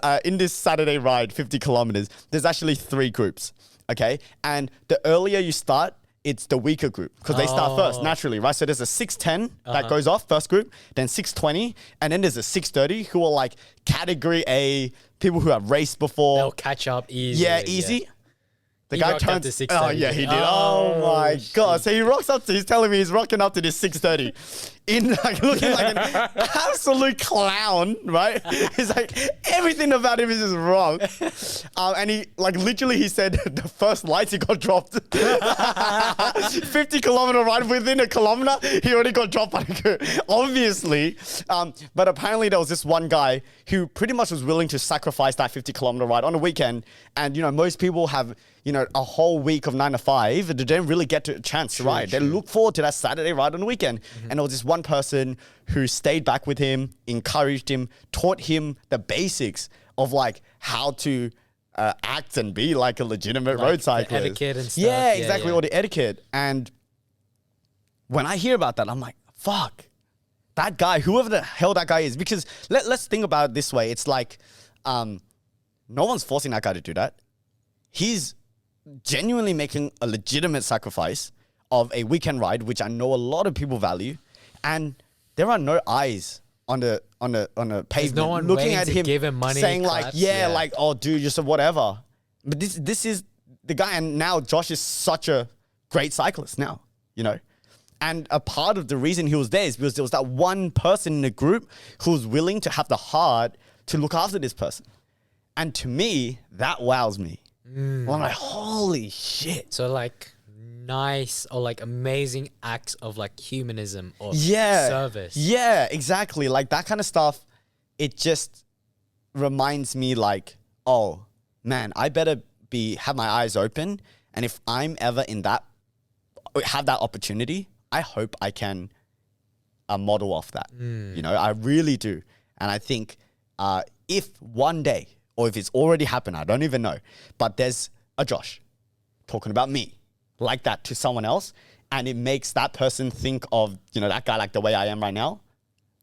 Saturday ride, 50 kilometers, there's actually 3 groups. Okay, and the earlier you start, it's the weaker group because they start first naturally, right? So there's a 6:10 that goes off first group, then 6:20, and then there's a 6:30 who are like category A, people who have raced before. They'll catch up easy. Yeah, easy. The He guy rocked up turns. to 6:30. Oh yeah, he did. Oh my God! So he rocks up to. He's telling me he's rocking up to this 6:30, in like looking like an absolute clown, right? He's like everything about him is just wrong. And he literally he said the first lights he got dropped. 50-kilometer ride within a kilometer, he already got dropped obviously. But apparently there was this one guy who pretty much was willing to sacrifice that 50-kilometer ride on a weekend. And most people have a whole week of 9 to 5. They don't really get a chance to ride. They look forward to that Saturday ride on the weekend. And there was this one person who stayed back with him, encouraged him, taught him the basics of how to act and be like a legitimate road cyclist. Etiquette and stuff. Yeah, exactly. All the etiquette. And when I hear about that, I'm like, fuck, that guy, whoever the hell that guy is, because let's think about it this way. It's like, no one's forcing that guy to do that. He's genuinely making a legitimate sacrifice of a weekend ride, which I know a lot of people value, and there are no eyes on the pavement no one looking waiting at to him, give him money, saying like, claps, yeah, like, oh, dude, just whatever. But this is the guy, and now Josh is such a great cyclist now, you know. And a part of the reason he was there is because there was that one person in the group who was willing to have the heart to look after this person. And to me, that wows me. I'm like, holy shit. So like nice or like amazing acts of like humanism or Yeah. service. Yeah, exactly. Like that kind of stuff, it just reminds me like, oh man, I better have my eyes open. And if I'm ever have that opportunity, I hope I can model off that. You know, I really do. And I think if one day, or if it's already happened, I don't even know, but there's a Josh talking about me like that to someone else, and it makes that person think of, you know, that guy like the way I am right now,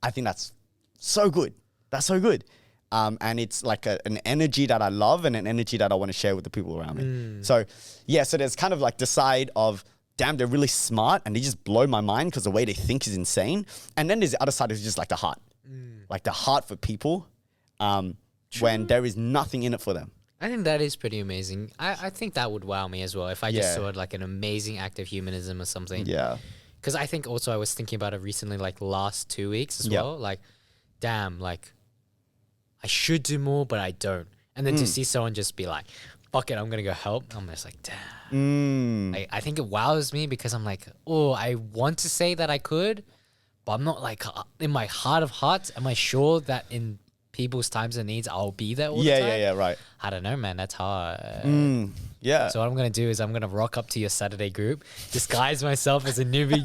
I think that's so good. That's so good. And it's like an energy that I love and an energy that I want to share with the people around me. So, yeah, so there's kind of like the side of, damn, they're really smart and they just blow my mind because the way they think is insane. And then there's the other side is just like the heart. Like the heart for people when there is nothing in it for them. I think that is pretty amazing. I think that would wow me as well if I just Yeah. saw it like an amazing act of humanism or something. Yeah. Because I think also I was thinking about it recently, like last 2 weeks as well. Like, damn, like I should do more, but I don't. And then to see someone just be like, fuck it, I'm going to go help. I'm just like, damn. I think it wows me because I'm like, oh, I want to say that I could, but I'm not like, in my heart of hearts, am I sure that in people's times and needs, I'll be there all the time? Yeah, right. I don't know, man. That's hard. Yeah. So what I'm going to do is I'm going to rock up to your Saturday group, disguise myself as a newbie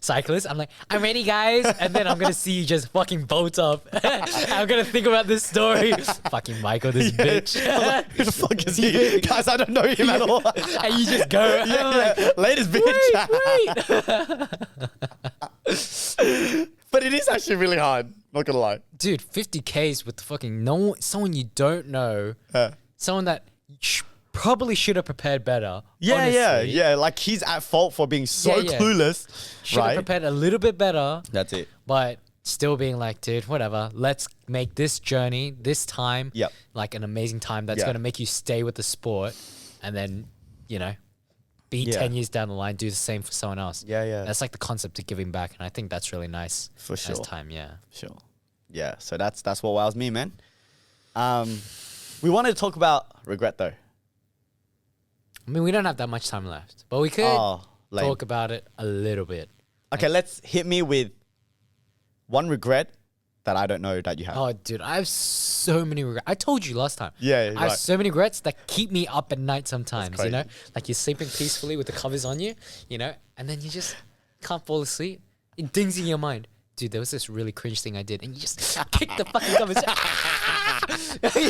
cyclist. I'm like, I'm ready, guys. And then I'm going to see you just fucking bolt up. I'm going to think about this story. Fucking Michael, this bitch. I'm like, who the fuck is he? Guys, I don't know him at all. And you just go. And I'm like, Latest bitch. wait. But it is actually really hard. Not gonna lie. Dude, 50Ks with the fucking someone you don't know. Someone that probably should have prepared better. honestly. Yeah. Like he's at fault for being so Yeah. clueless. Should have Right? prepared a little bit better. That's it. But still being like, dude, whatever. Let's make this journey, this time, Yep. like an amazing time that's Yeah. going to make you stay with the sport and then, you know, be 10 years down the line, do the same for someone else. Yeah. That's like the concept of giving back. And I think that's really nice. For sure. Nice time, yeah. Sure. Yeah. So that's what wows me, man. We wanted to talk about regret though. I mean, we don't have that much time left, but we could Lame. talk about it a little bit. Okay, let's hit me with one regret that I don't know that you have. Oh, dude, I have so many regrets. I told you last time. Yeah, I have right. so many regrets that keep me up at night sometimes, you know? crazy. Like you're sleeping peacefully with the covers on you, you know? And then you just can't fall asleep. It dings in your mind. Dude, there was this really cringe thing I did and you just kick the fucking covers.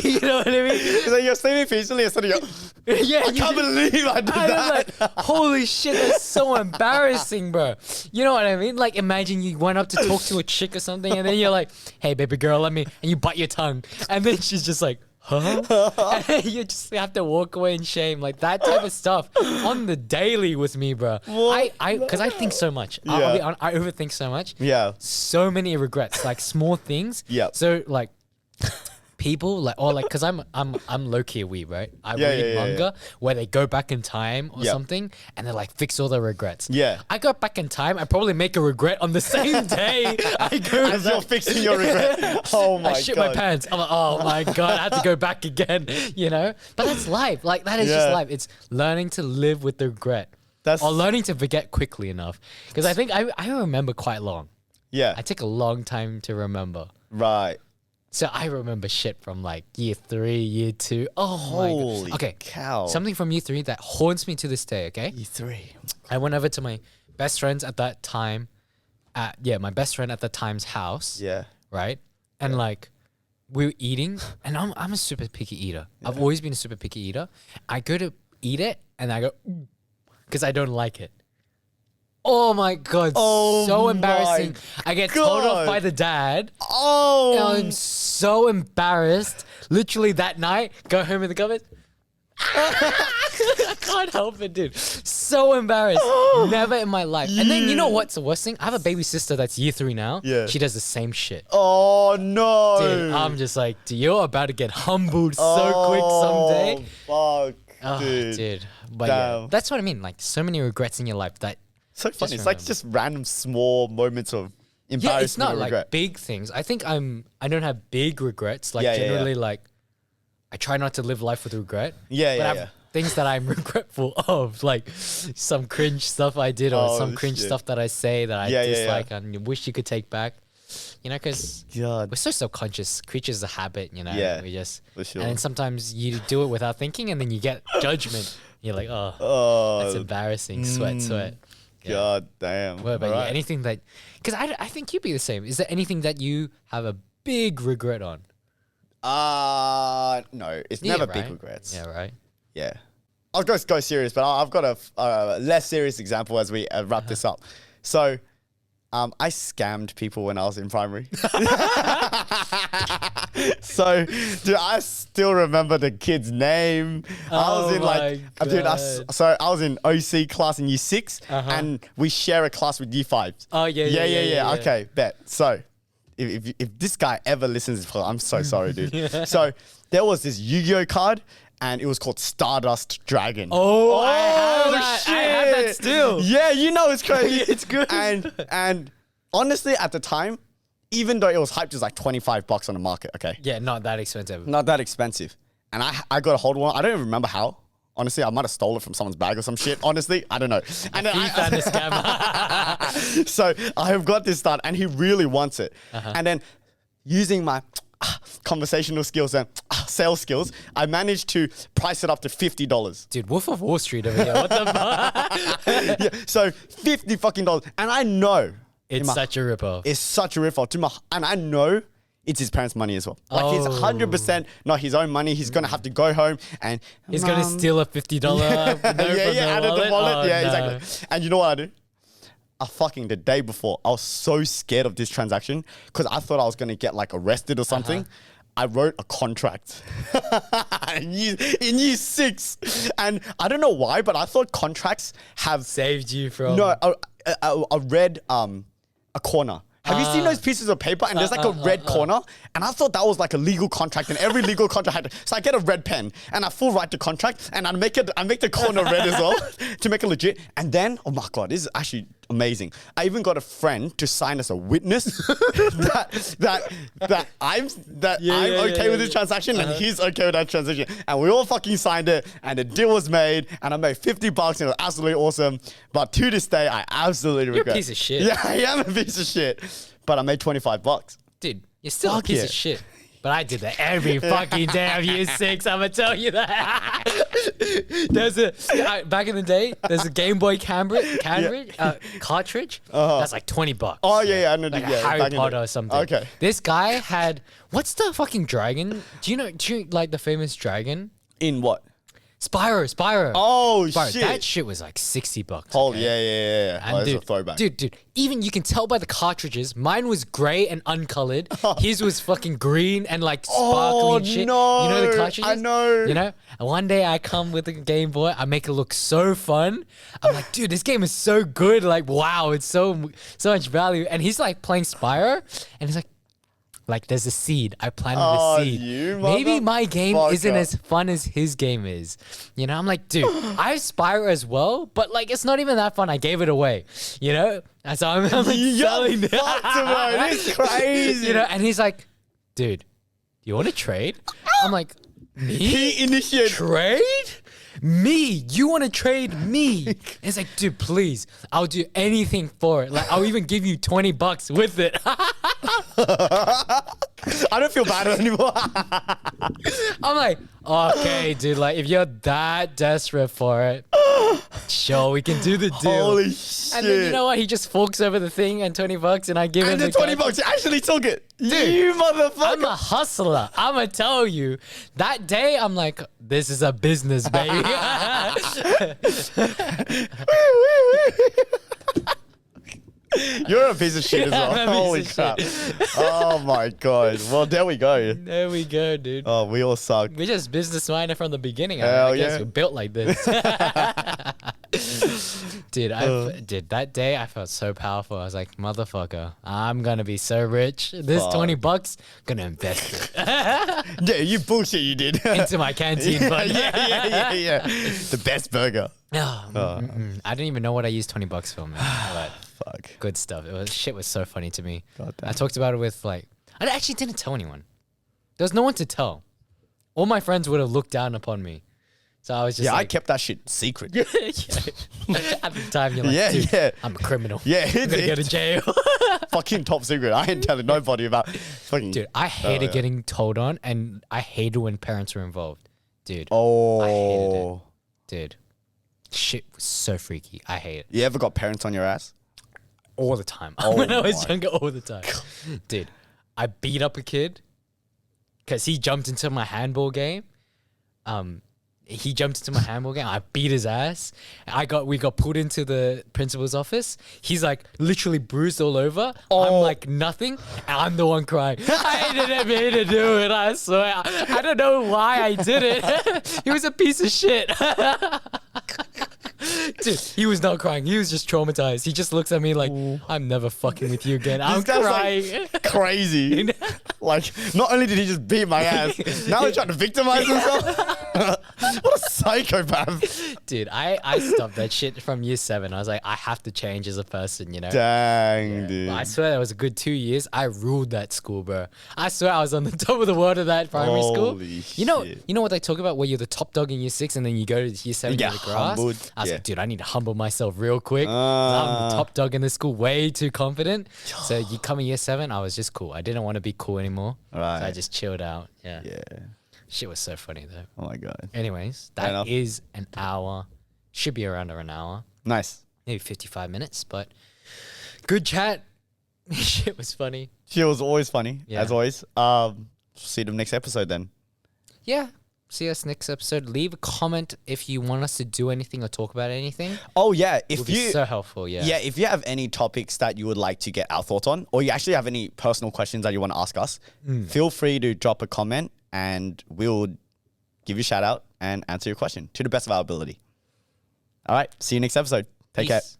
You know what I mean? It's like you're sleeping peacefully and suddenly you're, Yeah, I can't believe I did I that. was like, holy shit, that's so embarrassing, bro. You know what I mean? Like, imagine you went up to talk to a chick or something, and then you're like, hey, baby girl, let me, and you bite your tongue. And then she's just like, huh? And you just have to walk away in shame. Like, that type of stuff on the daily with me, bro. Because I think so much. I'll be honest, I overthink so much. Yeah. So many regrets, like small things. Yeah. So, like, people like because I'm low key a weeb, right? I read manga where they go back in time or something and they like fix all their regrets. Yeah. I go back in time, I probably make a regret on the same day. I go As you're fixing your regret. Oh my god. I shit my pants. I'm like, oh my god, I have to go back again, you know? But that's life. Like that is just life. It's learning to live with the regret. Or learning to forget quickly enough. Because I think I remember quite long. Yeah. I take a long time to remember. Right. So I remember shit from like year 3, year 2. Oh Holy my god. Okay. cow. Something from year 3 that haunts me to this day, okay? Year 3. I went over to my best friend's at that time my best friend at the time's house. Yeah. Right? And like we were eating and I'm a super picky eater. I've always been a super picky eater. I go to eat it and I go because I don't like it. Oh my God. Oh so my embarrassing. I get told off God. by the dad. Oh. I'm so embarrassed. Literally that night, go home in the cupboard. I can't help it, dude. So embarrassed. Never in my life. And then you know what's the worst thing? I have a baby sister that's year 3 now. Yeah. She does the same shit. Oh no. Dude, I'm just like, dude, you're about to get humbled so quick someday. Fuck, Oh, dude. But Damn. yeah, that's what I mean. Like so many regrets in your life that So funny. It's remember. like just random small moments of embarrassment. yeah, it's not or like regret. big things. I think I don't have big regrets. Like Yeah, yeah, generally yeah. like I try not to live life with regret. Yeah, but yeah, I have yeah. things that I'm regretful of, like some cringe stuff I did or Oh, some cringe shit. stuff that I say that I Yeah, yeah, yeah. dislike and you wish you could take back. You know, because God. we're so subconscious creatures of habit. You know, Yeah, we just for sure. and then sometimes you do it without thinking, and then you get judgment. You're like, oh, Oh, that's embarrassing. Sweat. Yeah. God damn. What about you? Alright. Anything that, because I think you'd be the same. Is there anything that you have a big regret on? No, it's never big right? regrets. Yeah, right. Yeah. I'll just go serious, but I've got a less serious example as we wrap this up. So, I scammed people when I was in primary. So, dude, I still remember the kid's name. I was Oh in my dude, God. so I was in OC class in year 6, and we share a class with year 5s. Oh, yeah. Okay, bet. So, if this guy ever listens, I'm so sorry, dude. So, there was this Yu-Gi-Oh card, and it was called Stardust Dragon. Oh, I have that. I have that shit. still. Yeah, you know it's crazy. It's good. And honestly, at the time, even though it was hyped, it was like $25 on the market. Okay, Yeah, not that expensive. not that expensive. And I got a hold of one. I don't even remember how. Honestly, I might have stole it from someone's bag or some shit. Honestly, I don't know. And then Thief and a scammer. so I have got this start, and he really wants it. And then using my conversational skills and sales skills, I managed to price it up to $50. Dude, Wolf of Wall Street over here. What the fuck? Yeah, so $50 fucking dollars, and I know It's such a ripoff. it's such a ripoff to my, and I know it's his parents' money as well. Like it's 100% not his own money. He's gonna have to go home and He's gonna steal a $50 note yeah, from out of the wallet. Oh, Yeah, no. exactly. And you know what I do? The day before, I was so scared of this transaction because I thought I was gonna get like arrested or something. I wrote a contract in year 6, and I don't know why, but I thought contracts have Saved you from... no a red a corner. Have you seen those pieces of paper and there's like a red corner? And I thought that was like a legal contract, and every legal contract had to, so I get a red pen and I full write the contract and I make the corner red as well to make it legit. And then, oh my God, this is actually amazing. I even got a friend to sign as a witness that I'm okay with this transaction and he's okay with that transaction. And we all fucking signed it and the deal was made and I made $50 and it was absolutely awesome. But to this day, I absolutely regret. You're a piece of shit. Yeah, I am a piece of shit. But I made $25. Dude, you're still Fuck a piece yeah. of shit. But I did that every fucking day of year 6. I'm gonna tell you that. Back in the day, there's a Game Boy cartridge. That's like $20. Oh yeah, I know. Like yeah, a Harry back in the- Potter or something. Okay. This guy had, what's the fucking dragon? Do you like the famous dragon? In what? Spyro. Oh Spyro. shit! That shit was like $60. Oh okay? yeah. And Oh, that's a dude, throwback. dude, even you can tell by the cartridges. Mine was gray and uncolored. His was fucking green and like sparkly and shit. no, You know the cartridges? I know. You know? And one day I come with a Game Boy. I make it look so fun. I'm like, dude, this game is so good. Like, wow, it's so much value. And he's like playing Spyro, and he's like, there's a seed. I planted a seed. you Maybe my game motherfucker. isn't as fun as his game is. You know, I'm like, dude, I have Spyro as well, but like, it's not even that fun. I gave it away. You know, and so I'm like selling it. Fucked, bro. This is crazy. You know, and he's like, dude, do you want to trade? I'm like, me? He initiated. Trade? Me? You want to trade me? And it's like, dude, please, I'll do anything for it. Like, I'll even give you $20 with it. I don't feel bad anymore. I'm like, okay, dude, like, if you're that desperate for it, sure, we can do the deal. Holy shit! And then you know what? He just forks over the thing and $20, and I give him And the the $20, you actually took it. Dude, you motherfucker. I'm a hustler. I'm gonna tell you. That day, I'm like, this is a business, baby. You're a piece of shit as well. Holy crap. Oh my God. Well, there we go. There we go, dude. Oh, we all suck. We're just business-minded from the beginning. Hell I guess yeah. we're built like this. Dude, that day I felt so powerful. I was like, motherfucker, I'm gonna be so rich. This Fuck. $20, gonna invest it Yeah, you bullshit you did. into my canteen fund. yeah. The best burger. I didn't even know what I used $20 for, man. But Fuck. good stuff. Shit was so funny to me. God damn. I talked about it with I actually didn't tell anyone. There was no one to tell. All my friends would have looked down upon me. So I was just Yeah, I like, kept that shit secret. At the time, you're like, dude, I'm a criminal. Yeah, I'm gonna go to jail. Fucking top secret. I ain't telling nobody about fucking. Dude, I hated getting told on, and I hated when parents were involved. Dude, Oh. I hated it. Dude, shit was so freaky. I hate it. You ever got parents on your ass? All the time. Oh when I was my younger, all the time. Dude, I beat up a kid because he jumped into my handball game. He jumped into my handball game. I beat his ass. We got pulled into the principal's office. He's like literally bruised all over. I'm like nothing. And I'm the one crying. I didn't mean to do it. I swear. I don't know why I did it. He was a piece of shit. Dude, he was not crying. He was just traumatized. He just looks at me like, I'm never fucking with you again. I'm This guy's, crying. like, crazy. Like, not only did he just beat my ass, now he's trying to victimize himself. What a psychopath. Dude, I stopped that shit from year 7. I was like, I have to change as a person, you know? Dang, dude. But I swear that was a good 2 years. I ruled that school, bro. I swear I was on the top of the world of that primary school. Holy shit. You know what they talk about where you're the top dog in year 6 and then you go to year 7 You to get the grass? humbled. I was Yeah. like, dude, I need to humble myself real quick. 'Cause I'm the top dog in this school, way too confident. So you come in year 7, I was just cool. I didn't want to be cool anymore. Right. So I just chilled out. Yeah. Yeah. Shit was so funny though. Oh my God. Anyways, Fair enough. that is an hour. Should be around an hour. Nice. Maybe 55 minutes, but good chat. Shit was funny. She was always funny, Yeah. as always. See you next episode then. Yeah. See us next episode. Leave a comment if you want us to do anything or talk about anything. Oh yeah, It if would be you so helpful. Yeah. yeah, if you have any topics that you would like to get our thoughts on, or you actually have any personal questions that you want to ask us, feel free to drop a comment and we'll give you a shout out and answer your question to the best of our ability. All right, see you next episode. Take care. Peace.